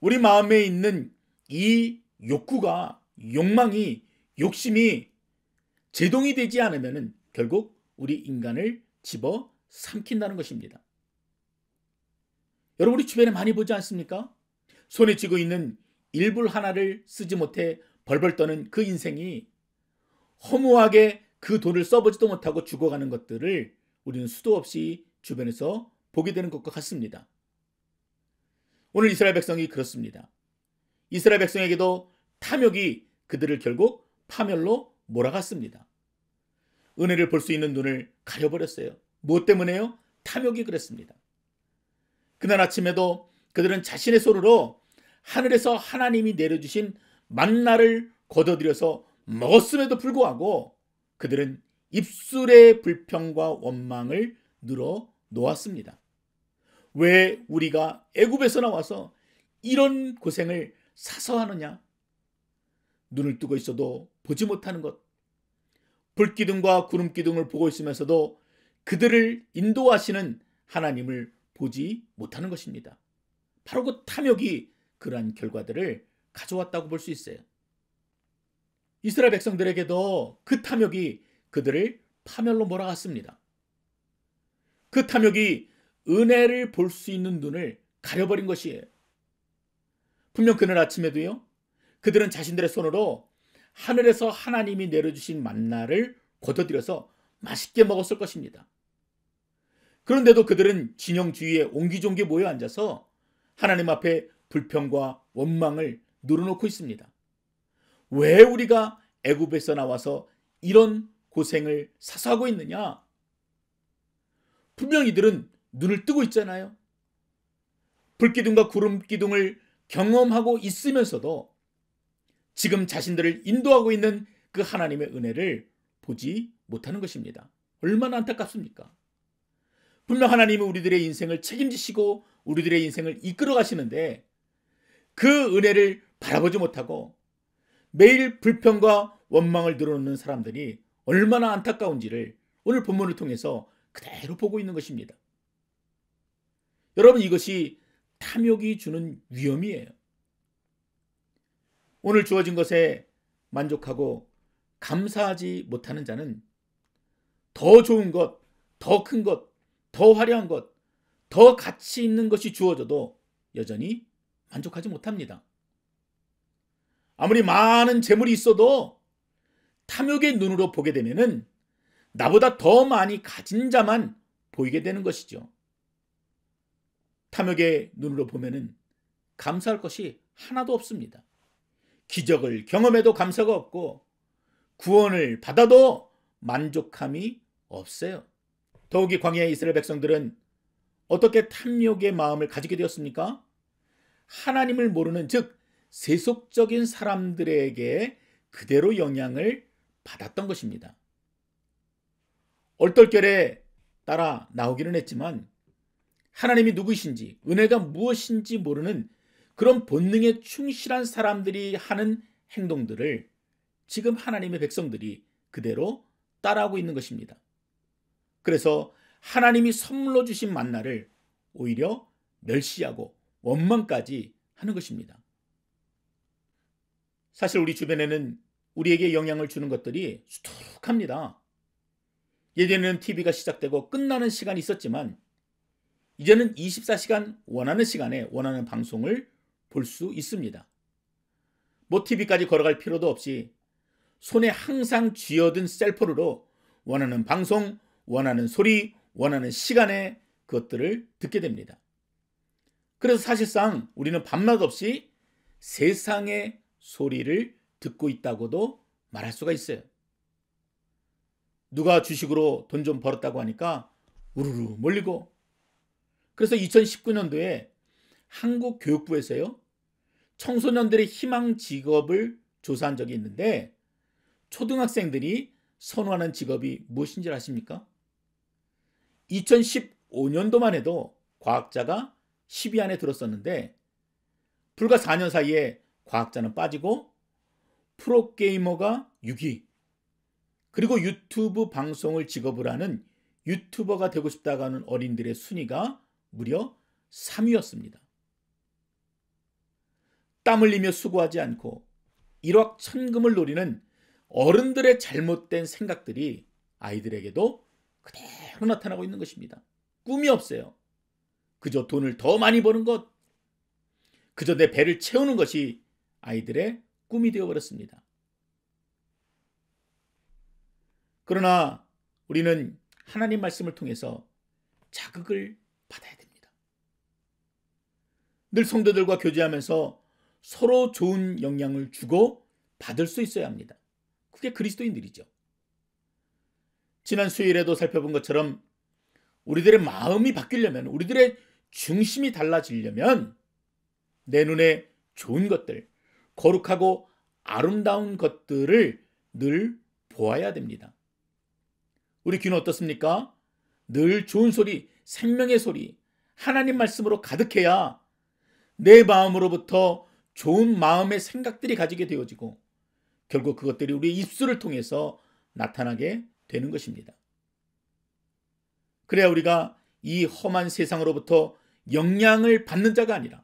우리 마음에 있는 이 욕구가, 욕망이, 욕심이 제동이 되지 않으면 결국 우리 인간을 집어 삼킨다는 것입니다. 여러분, 우리 주변에 많이 보지 않습니까? 손에 쥐고 있는 일불 하나를 쓰지 못해 벌벌 떠는 그 인생이 허무하게 그 돈을 써보지도 못하고 죽어가는 것들을 우리는 수도 없이 주변에서 보게 되는 것과 같습니다. 오늘 이스라엘 백성이 그렇습니다. 이스라엘 백성에게도 탐욕이 그들을 결국 파멸로 몰아갔습니다. 은혜를 볼 수 있는 눈을 가려버렸어요. 무엇 때문에요? 탐욕이 그랬습니다. 그날 아침에도 그들은 자신의 손으로 하늘에서 하나님이 내려주신 만나를 거둬들여서 먹었음에도 불구하고 그들은 입술의 불평과 원망을 늘어 놓았습니다. 왜 우리가 애굽에서 나와서 이런 고생을 사서 하느냐? 눈을 뜨고 있어도 보지 못하는 것, 불기둥과 구름기둥을 보고 있으면서도 그들을 인도하시는 하나님을 보지 못하는 것입니다. 바로 그 탐욕이 그러한 결과들을 가져왔다고 볼 수 있어요. 이스라엘 백성들에게도 그 탐욕이 그들을 파멸로 몰아갔습니다. 그 탐욕이 은혜를 볼 수 있는 눈을 가려버린 것이에요. 분명 그날 아침에도요, 그들은 자신들의 손으로 하늘에서 하나님이 내려주신 만나를 거둬들여서 맛있게 먹었을 것입니다. 그런데도 그들은 진영 주위에 옹기종기 모여 앉아서 하나님 앞에 불평과 원망을 늘어놓고 있습니다. 왜 우리가 애굽에서 나와서 이런 고생을 사서 하고 있느냐? 분명 이들은 눈을 뜨고 있잖아요. 불기둥과 구름기둥을 경험하고 있으면서도 지금 자신들을 인도하고 있는 그 하나님의 은혜를 보지 못하는 것입니다. 얼마나 안타깝습니까? 분명 하나님은 우리들의 인생을 책임지시고 우리들의 인생을 이끌어 가시는데 그 은혜를 바라보지 못하고 매일 불평과 원망을 늘어놓는 사람들이 얼마나 안타까운지를 오늘 본문을 통해서 그대로 보고 있는 것입니다. 여러분, 이것이 탐욕이 주는 위험이에요. 오늘 주어진 것에 만족하고 감사하지 못하는 자는 더 좋은 것, 더 큰 것, 더 화려한 것, 더 가치 있는 것이 주어져도 여전히 만족하지 못합니다. 아무리 많은 재물이 있어도 탐욕의 눈으로 보게 되면은 나보다 더 많이 가진 자만 보이게 되는 것이죠. 탐욕의 눈으로 보면은 감사할 것이 하나도 없습니다. 기적을 경험해도 감사가 없고 구원을 받아도 만족함이 없어요. 더욱이 광야의 이스라엘 백성들은 어떻게 탐욕의 마음을 가지게 되었습니까? 하나님을 모르는, 즉 세속적인 사람들에게 그대로 영향을 받았던 것입니다. 얼떨결에 따라 나오기는 했지만 하나님이 누구이신지, 은혜가 무엇인지 모르는 그런 본능에 충실한 사람들이 하는 행동들을 지금 하나님의 백성들이 그대로 따라하고 있는 것입니다. 그래서 하나님이 선물로 주신 만나를 오히려 멸시하고 원망까지 하는 것입니다. 사실 우리 주변에는 우리에게 영향을 주는 것들이 수두룩합니다. 예전에는 TV가 시작되고 끝나는 시간이 있었지만 이제는 24시간 원하는 시간에 원하는 방송을 볼 수 있습니다. 뭐 TV까지 걸어갈 필요도 없이 손에 항상 쥐어든 셀폰으로 원하는 방송, 원하는 소리, 원하는 시간에 그것들을 듣게 됩니다. 그래서 사실상 우리는 밤낮 없이 세상의 소리를 듣고 있다고도 말할 수가 있어요. 누가 주식으로 돈 좀 벌었다고 하니까 우르르 몰리고, 그래서 2019년도에 한국 교육부에서요, 청소년들의 희망 직업을 조사한 적이 있는데 초등학생들이 선호하는 직업이 무엇인지 아십니까? 2015년도만 해도 과학자가 10위 안에 들었었는데 불과 4년 사이에 과학자는 빠지고 프로게이머가 6위, 그리고 유튜브 방송을 직업으로 하는 유튜버가 되고 싶다고 하는 어린들의 순위가 무려 3위였습니다. 땀 흘리며 수고하지 않고 일확천금을 노리는 어른들의 잘못된 생각들이 아이들에게도 그대로 나타나고 있는 것입니다. 꿈이 없어요. 그저 돈을 더 많이 버는 것, 그저 내 배를 채우는 것이 아이들의 꿈이 되어버렸습니다. 그러나 우리는 하나님 말씀을 통해서 자극을 받아야 됩니다. 늘 성도들과 교제하면서 서로 좋은 영향을 주고 받을 수 있어야 합니다. 그게 그리스도인들이죠. 지난 수요일에도 살펴본 것처럼 우리들의 마음이 바뀌려면, 우리들의 중심이 달라지려면 내 눈에 좋은 것들, 거룩하고 아름다운 것들을 늘 보아야 됩니다. 우리 귀는 어떻습니까? 늘 좋은 소리, 생명의 소리, 하나님 말씀으로 가득해야 내 마음으로부터 좋은 마음의 생각들이 가지게 되어지고 결국 그것들이 우리의 입술을 통해서 나타나게 되는 것입니다. 그래야 우리가 이 험한 세상으로부터 영향을 받는 자가 아니라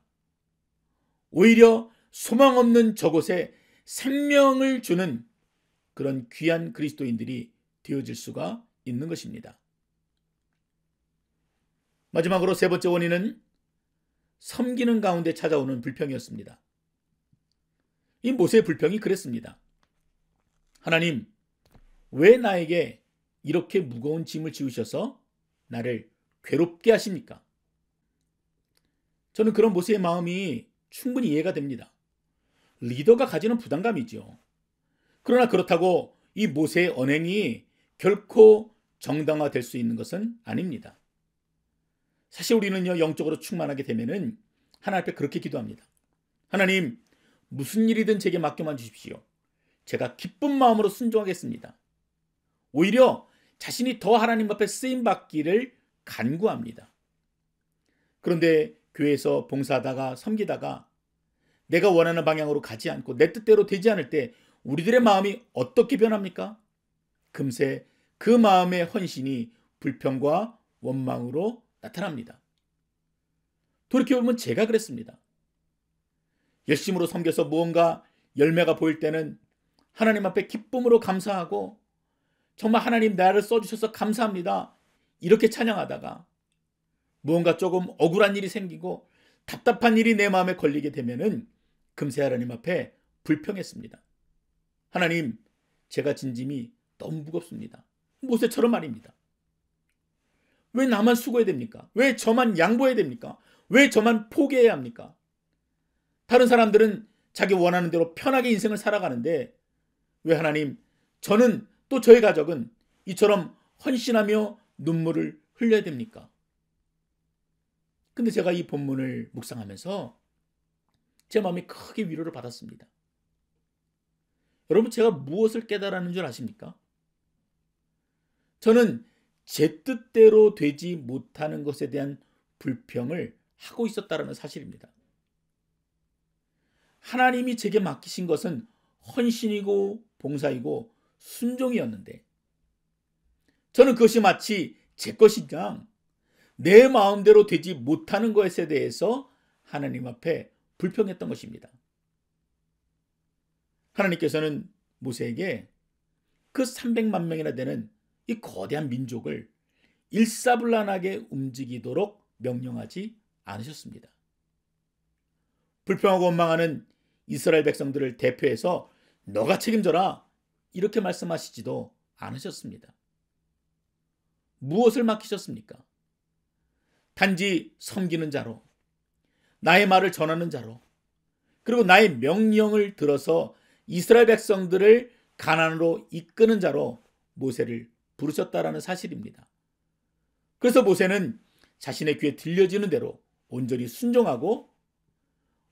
오히려 소망 없는 저곳에 생명을 주는 그런 귀한 그리스도인들이 되어질 수가 있는 것입니다. 마지막으로 세 번째 원인은 섬기는 가운데 찾아오는 불평이었습니다. 이 모세의 불평이 그랬습니다. 하나님, 왜 나에게 이렇게 무거운 짐을 지우셔서 나를 괴롭게 하십니까? 저는 그런 모세의 마음이 충분히 이해가 됩니다. 리더가 가지는 부담감이죠. 그러나 그렇다고 이 모세의 언행이 결코 정당화될 수 있는 것은 아닙니다. 사실 우리는요, 영적으로 충만하게 되면은 하나님 앞에 그렇게 기도합니다. 하나님, 무슨 일이든 제게 맡겨만 주십시오. 제가 기쁜 마음으로 순종하겠습니다. 오히려 자신이 더 하나님 앞에 쓰임받기를 간구합니다. 그런데 교회에서 봉사하다가 섬기다가 내가 원하는 방향으로 가지 않고 내 뜻대로 되지 않을 때 우리들의 마음이 어떻게 변합니까? 금세 그 마음의 헌신이 불평과 원망으로 나타납니다. 돌이켜보면 제가 그랬습니다. 열심으로 섬겨서 무언가 열매가 보일 때는 하나님 앞에 기쁨으로 감사하고 정말 하나님 나를 써주셔서 감사합니다, 이렇게 찬양하다가 무언가 조금 억울한 일이 생기고 답답한 일이 내 마음에 걸리게 되면은 금세 하나님 앞에 불평했습니다. 하나님, 제가 진 짐이 너무 무겁습니다. 모세처럼 말입니다. 왜 나만 수고해야 됩니까? 왜 저만 양보해야 됩니까? 왜 저만 포기해야 합니까? 다른 사람들은 자기 원하는 대로 편하게 인생을 살아가는데 왜 하나님, 저는 또 저의 가족은 이처럼 헌신하며 눈물을 흘려야 됩니까? 근데 제가 이 본문을 묵상하면서 제 마음이 크게 위로를 받았습니다. 여러분, 제가 무엇을 깨달았는 줄 아십니까? 저는 제 뜻대로 되지 못하는 것에 대한 불평을 하고 있었다는 사실입니다. 하나님이 제게 맡기신 것은 헌신이고 봉사이고 순종이었는데 저는 그것이 마치 제 것인 양 내 마음대로 되지 못하는 것에 대해서 하나님 앞에 불평했던 것입니다. 하나님께서는 모세에게 그 300만 명이나 되는 이 거대한 민족을 일사불란하게 움직이도록 명령하지 않으셨습니다. 불평하고 원망하는 이스라엘 백성들을 대표해서 너가 책임져라 이렇게 말씀하시지도 않으셨습니다. 무엇을 맡기셨습니까? 단지 섬기는 자로, 나의 말을 전하는 자로, 그리고 나의 명령을 들어서 이스라엘 백성들을 가나안으로 이끄는 자로 모세를 부르셨다라는 사실입니다. 그래서 모세는 자신의 귀에 들려지는 대로 온전히 순종하고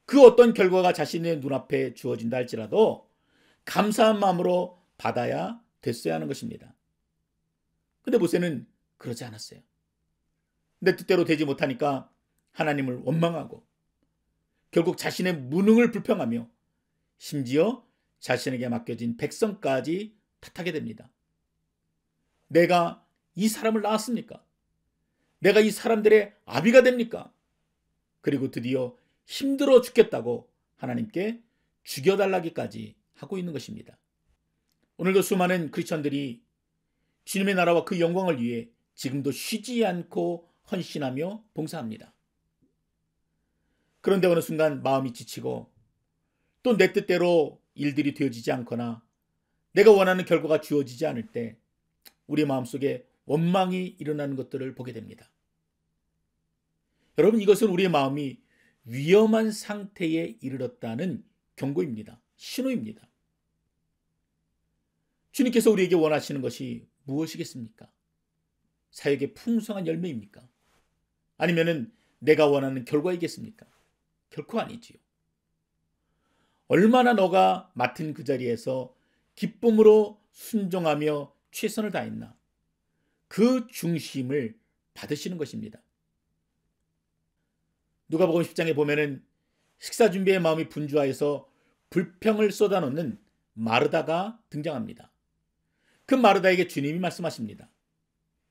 그 어떤 결과가 자신의 눈앞에 주어진다 할지라도 감사한 마음으로 받아야 됐어야 하는 것입니다. 근데 모세는 그러지 않았어요. 내 뜻대로 되지 못하니까 하나님을 원망하고 결국 자신의 무능을 불평하며 심지어 자신에게 맡겨진 백성까지 탓하게 됩니다. 내가 이 사람을 낳았습니까? 내가 이 사람들의 아비가 됩니까? 그리고 드디어 힘들어 죽겠다고 하나님께 죽여달라기까지 하고 있는 것입니다. 오늘도 수많은 크리스천들이 주님의 나라와 그 영광을 위해 지금도 쉬지 않고 헌신하며 봉사합니다. 그런데 어느 순간 마음이 지치고 또 내 뜻대로 일들이 되어지지 않거나 내가 원하는 결과가 주어지지 않을 때 우리 마음속에 원망이 일어나는 것들을 보게 됩니다. 여러분, 이것은 우리의 마음이 위험한 상태에 이르렀다는 경고입니다. 신호입니다. 주님께서 우리에게 원하시는 것이 무엇이겠습니까? 사역의 풍성한 열매입니까? 아니면은 내가 원하는 결과이겠습니까? 결코 아니지요. 얼마나 너가 맡은 그 자리에서 기쁨으로 순종하며 최선을 다했나, 그 중심을 받으시는 것입니다. 누가복음 10장에 보면은 식사 준비의 마음이 분주하여서 불평을 쏟아놓는 마르다가 등장합니다. 그 마르다에게 주님이 말씀하십니다.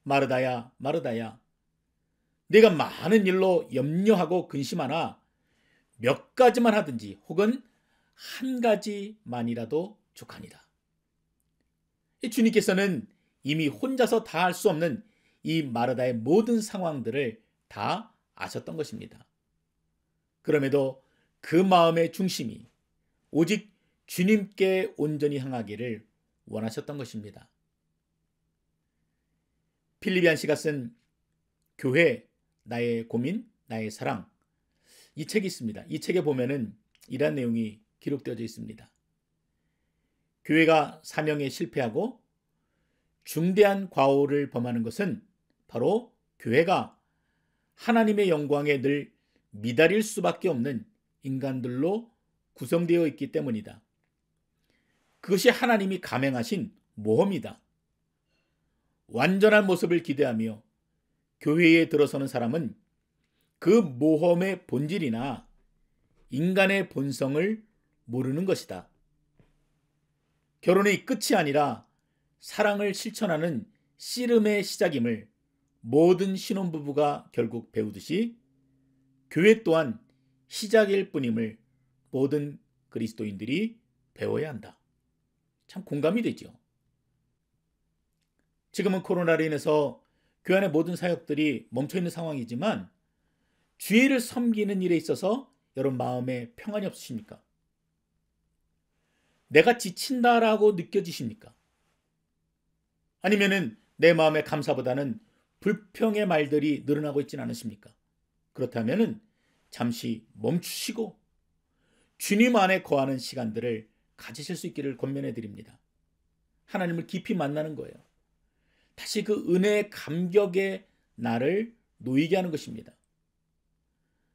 마르다야, 마르다야, 네가 많은 일로 염려하고 근심하나 몇 가지만 하든지 혹은 한 가지만이라도 족하니라. 주님께서는 이미 혼자서 다 할 수 없는 이 마르다의 모든 상황들을 다 아셨던 것입니다. 그럼에도 그 마음의 중심이 오직 주님께 온전히 향하기를 원하셨던 것입니다. 필리비안 씨가 쓴 교회, 나의 고민, 나의 사랑, 이 책이 있습니다. 이 책에 보면은 이런 내용이 기록되어져 있습니다. 교회가 사명에 실패하고 중대한 과오를 범하는 것은 바로 교회가 하나님의 영광에 늘 미달일 수밖에 없는 인간들로 구성되어 있기 때문이다. 그것이 하나님이 감행하신 모험이다. 완전한 모습을 기대하며 교회에 들어서는 사람은 그 모험의 본질이나 인간의 본성을 모르는 것이다. 결혼의 끝이 아니라 사랑을 실천하는 씨름의 시작임을 모든 신혼부부가 결국 배우듯이 교회 또한 시작일 뿐임을 모든 그리스도인들이 배워야 한다. 참 공감이 되죠. 지금은 코로나로 인해서 교회 안의 모든 사역들이 멈춰있는 상황이지만 주의를 섬기는 일에 있어서 여러분 마음에 평안이 없으십니까? 내가 지친다라고 느껴지십니까? 아니면은 내 마음의 감사보다는 불평의 말들이 늘어나고 있지는 않으십니까? 그렇다면은 잠시 멈추시고 주님 안에 거하는 시간들을 가지실 수 있기를 권면해 드립니다. 하나님을 깊이 만나는 거예요. 다시 그 은혜의 감격에 나를 놓이게 하는 것입니다.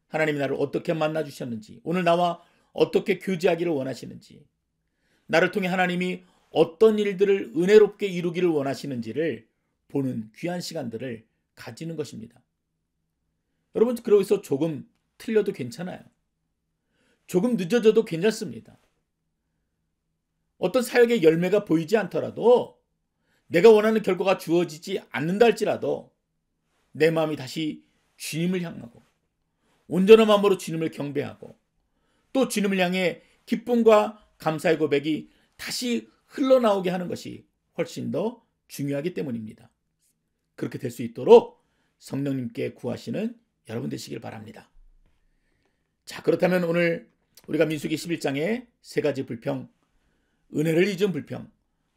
하나님이 나를 어떻게 만나 주셨는지, 오늘 나와 어떻게 교제하기를 원하시는지, 나를 통해 하나님이 어떤 일들을 은혜롭게 이루기를 원하시는지를 보는 귀한 시간들을 가지는 것입니다. 여러분, 그러고서 조금 틀려도 괜찮아요. 조금 늦어져도 괜찮습니다. 어떤 사역의 열매가 보이지 않더라도, 내가 원하는 결과가 주어지지 않는다 할지라도 내 마음이 다시 주님을 향하고 온전한 마음으로 주님을 경배하고 또 주님을 향해 기쁨과 감사의 고백이 다시 흘러나오게 하는 것이 훨씬 더 중요하기 때문입니다. 그렇게 될 수 있도록 성령님께 구하시는 여러분 되시길 바랍니다. 자, 그렇다면 오늘 우리가 민수기 11장의 세 가지 불평, 은혜를 잊은 불평,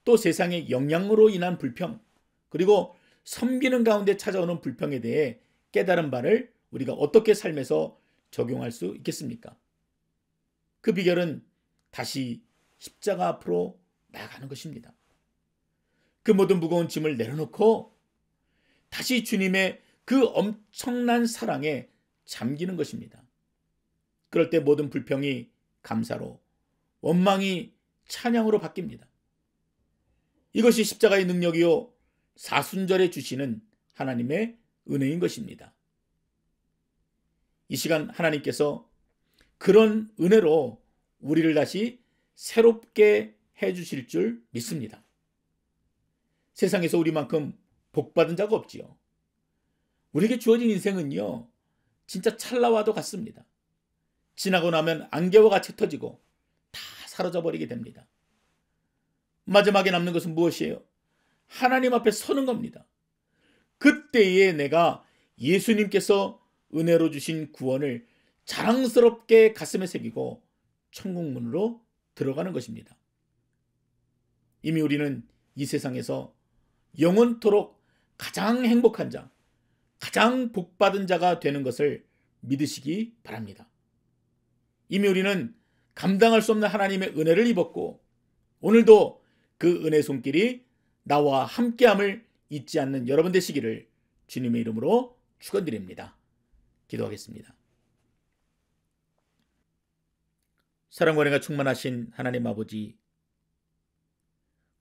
또 세상의 영향으로 인한 불평, 그리고 섬기는 가운데 찾아오는 불평에 대해 깨달은 바를 우리가 어떻게 삶에서 적용할 수 있겠습니까? 그 비결은 다시 십자가 앞으로 나아가는 것입니다. 그 모든 무거운 짐을 내려놓고 다시 주님의 그 엄청난 사랑에 잠기는 것입니다. 그럴 때 모든 불평이 감사로, 원망이 찬양으로 바뀝니다. 이것이 십자가의 능력이요 사순절에 주시는 하나님의 은혜인 것입니다. 이 시간 하나님께서 그런 은혜로 우리를 다시 새롭게 해주실 줄 믿습니다. 세상에서 우리만큼 복받은 자가 없지요. 우리에게 주어진 인생은요, 진짜 찰나와도 같습니다. 지나고 나면 안개와 같이 터지고 다 사라져 버리게 됩니다. 마지막에 남는 것은 무엇이에요? 하나님 앞에 서는 겁니다. 그때에 내가 예수님께서 은혜로 주신 구원을 자랑스럽게 가슴에 새기고 천국문으로 들어가는 것입니다. 이미 우리는 이 세상에서 영원토록 가장 행복한 자, 가장 복받은 자가 되는 것을 믿으시기 바랍니다. 이미 우리는 감당할 수 없는 하나님의 은혜를 입었고 오늘도 그 은혜 손길이 나와 함께함을 잊지 않는 여러분 되시기를 주님의 이름으로 축원드립니다. 기도하겠습니다. 사랑과 은혜가 충만하신 하나님 아버지,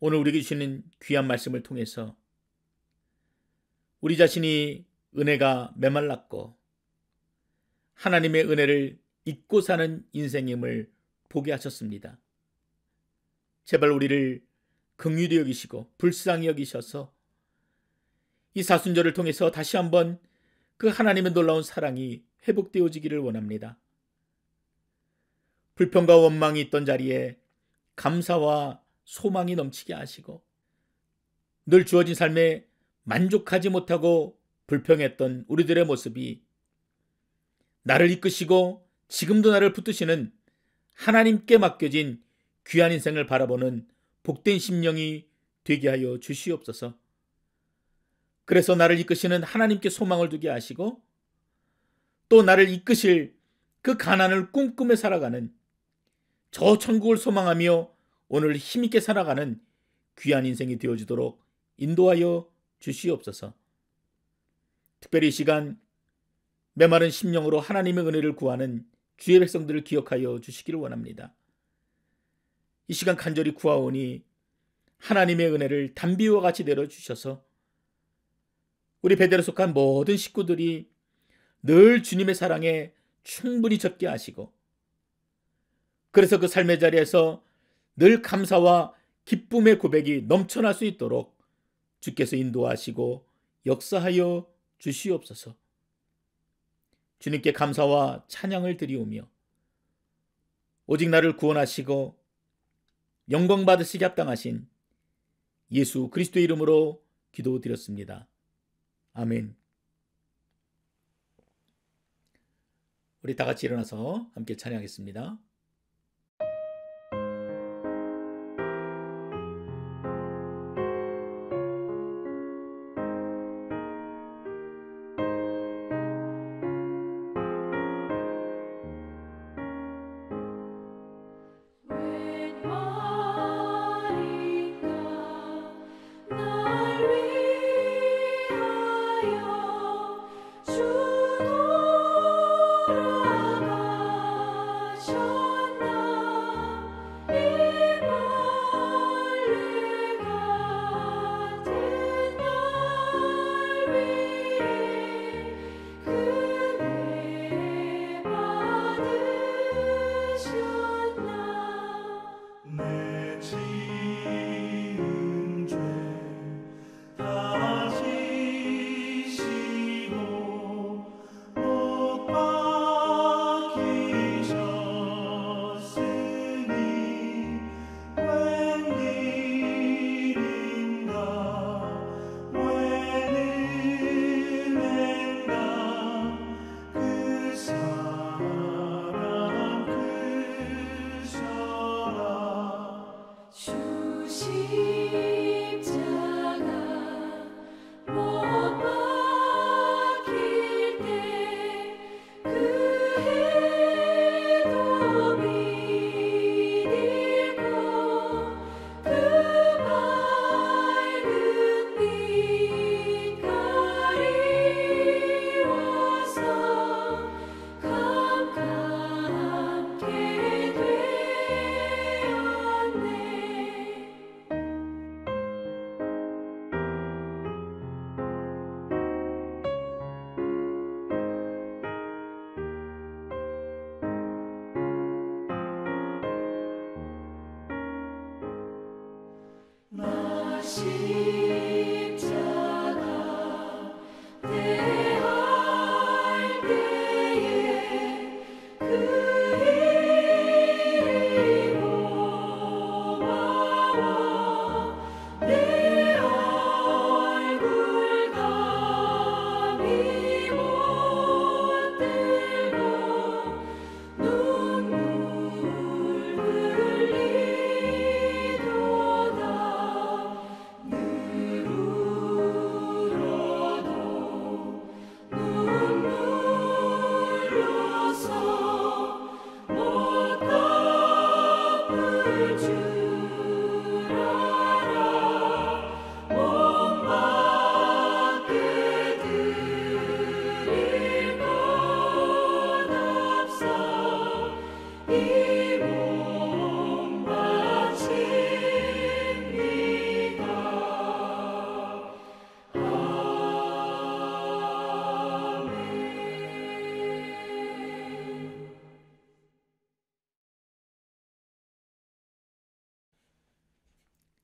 오늘 우리에게 주시는 귀한 말씀을 통해서 우리 자신이 은혜가 메말랐고 하나님의 은혜를 잊고 사는 인생임을 보게 하셨습니다. 제발 우리를 긍휼히 여기시고 불쌍히 여기셔서 이 사순절을 통해서 다시 한번 그 하나님의 놀라운 사랑이 회복되어지기를 원합니다. 불평과 원망이 있던 자리에 감사와 소망이 넘치게 하시고 늘 주어진 삶에 만족하지 못하고 불평했던 우리들의 모습이 나를 이끄시고 지금도 나를 붙드시는 하나님께 맡겨진 귀한 인생을 바라보는 복된 심령이 되게 하여 주시옵소서. 그래서 나를 이끄시는 하나님께 소망을 두게 하시고 또 나를 이끄실 그 가난을 꿈꾸며 살아가는 저 천국을 소망하며 오늘 힘있게 살아가는 귀한 인생이 되어주도록 인도하여 주시옵소서. 특별히 이 시간 메마른 심령으로 하나님의 은혜를 구하는 주의 백성들을 기억하여 주시기를 원합니다. 이 시간 간절히 구하오니 하나님의 은혜를 단비와 같이 내려주셔서 우리 베델에 속한 모든 식구들이 늘 주님의 사랑에 충분히 젖게 하시고 그래서 그 삶의 자리에서 늘 감사와 기쁨의 고백이 넘쳐날 수 있도록 주께서 인도하시고 역사하여 주시옵소서. 주님께 감사와 찬양을 드리오며 오직 나를 구원하시고 영광 받으시기 합당하신 예수 그리스도의 이름으로 기도드렸습니다. 아멘. 우리 다 같이 일어나서 함께 찬양하겠습니다. When morning comes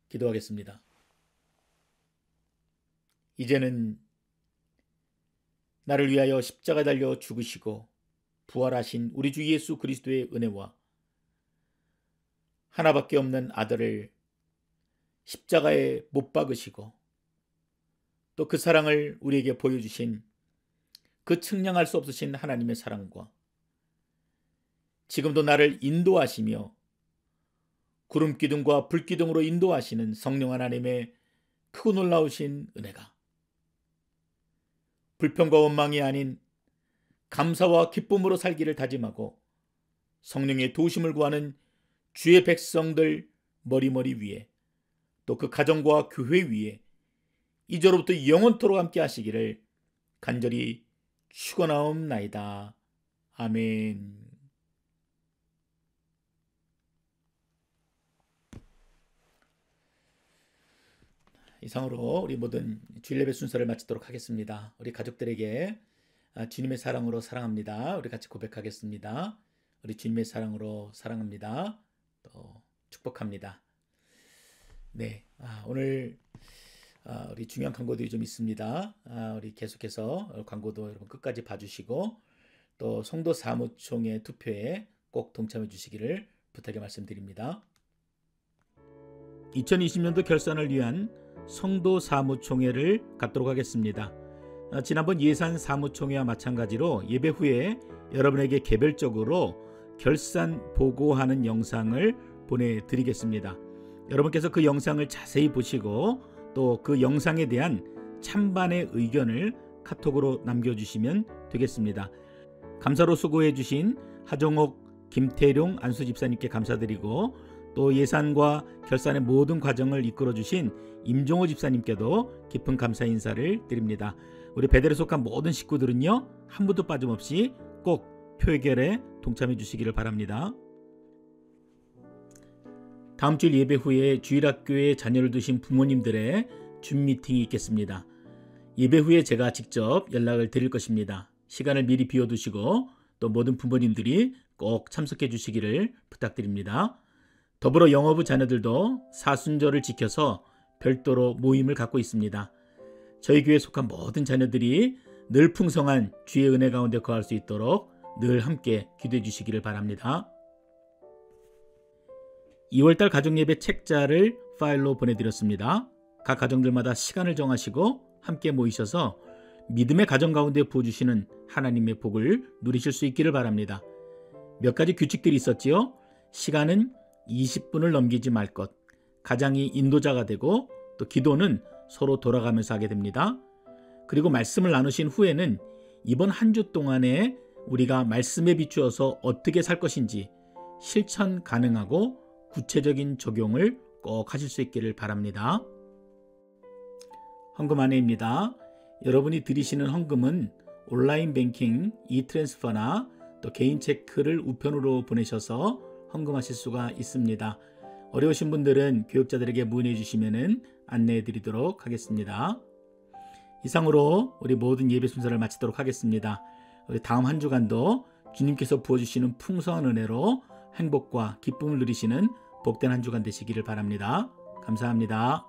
기도하겠습니다. 이제는 나를 위하여 십자가 달려 죽으시고 부활하신 우리 주 예수 그리스도의 은혜와 하나밖에 없는 아들을 십자가에 못 박으시고 또 그 사랑을 우리에게 보여주신 그 측량할 수 없으신 하나님의 사랑과 지금도 나를 인도하시며 구름기둥과 불기둥으로 인도하시는 성령 하나님의 크고 놀라우신 은혜가 불평과 원망이 아닌 감사와 기쁨으로 살기를 다짐하고 성령의 도우심을 구하는 주의 백성들 머리머리 위에 또 그 가정과 교회 위에 이제로부터 영원토록 함께 하시기를 간절히 축원하옵나이다. 아멘. 이상으로 우리 모든 주일 예배 순서를 마치도록 하겠습니다. 우리 가족들에게 주님의 사랑으로 사랑합니다. 우리 같이 고백하겠습니다. 우리 주님의 사랑으로 사랑합니다. 또 축복합니다. 네, 오늘 우리 중요한 광고들이 좀 있습니다. 우리 계속해서 광고도 여러분 끝까지 봐주시고 또 성도 사무총회 투표에 꼭 동참해 주시기를 부탁의 말씀드립니다. 2020년도 결산을 위한 성도 사무총회를 갖도록 하겠습니다. 지난번 예산 사무총회와 마찬가지로 예배 후에 여러분에게 개별적으로 결산 보고하는 영상을 보내드리겠습니다. 여러분께서 그 영상을 자세히 보시고 또 그 영상에 대한 찬반의 의견을 카톡으로 남겨주시면 되겠습니다. 감사로 수고해 주신 하종옥, 김태룡 안수 집사님께 감사드리고 또 예산과 결산의 모든 과정을 이끌어 주신 임종호 집사님께도 깊은 감사 인사를 드립니다. 우리 베델에 속한 모든 식구들은요, 한 분도 빠짐없이 꼭 표결에 동참해 주시기를 바랍니다. 다음 주일 예배 후에 주일학교에 자녀를 두신 부모님들의 줌 미팅이 있겠습니다. 예배 후에 제가 직접 연락을 드릴 것입니다. 시간을 미리 비워두시고 또 모든 부모님들이 꼭 참석해 주시기를 부탁드립니다. 더불어 영어부 자녀들도 사순절을 지켜서 별도로 모임을 갖고 있습니다. 저희 교회에 속한 모든 자녀들이 늘 풍성한 주의 은혜 가운데 거할 수 있도록 늘 함께 기도해 주시기를 바랍니다. 2월달 가정예배 책자를 파일로 보내드렸습니다. 각 가정들마다 시간을 정하시고 함께 모이셔서 믿음의 가정 가운데 부어주시는 하나님의 복을 누리실 수 있기를 바랍니다. 몇 가지 규칙들이 있었지요. 시간은 20분을 넘기지 말 것, 가장이 인도자가 되고 또 기도는 서로 돌아가면서 하게 됩니다. 그리고 말씀을 나누신 후에는 이번 한 주 동안에 우리가 말씀에 비추어서 어떻게 살 것인지 실천 가능하고 구체적인 적용을 꼭 하실 수 있기를 바랍니다. 헌금 안내입니다. 여러분이 드리시는 헌금은 온라인 뱅킹, 이트랜스퍼나 또 개인 체크를 우편으로 보내셔서 헌금하실 수가 있습니다. 어려우신 분들은 교육자들에게 문의해 주시면 안내해 드리도록 하겠습니다. 이상으로 우리 모든 예배 순서를 마치도록 하겠습니다. 우리 다음 한 주간도 주님께서 부어주시는 풍성한 은혜로 행복과 기쁨을 누리시는 복된 한 주간 되시기를 바랍니다. 감사합니다.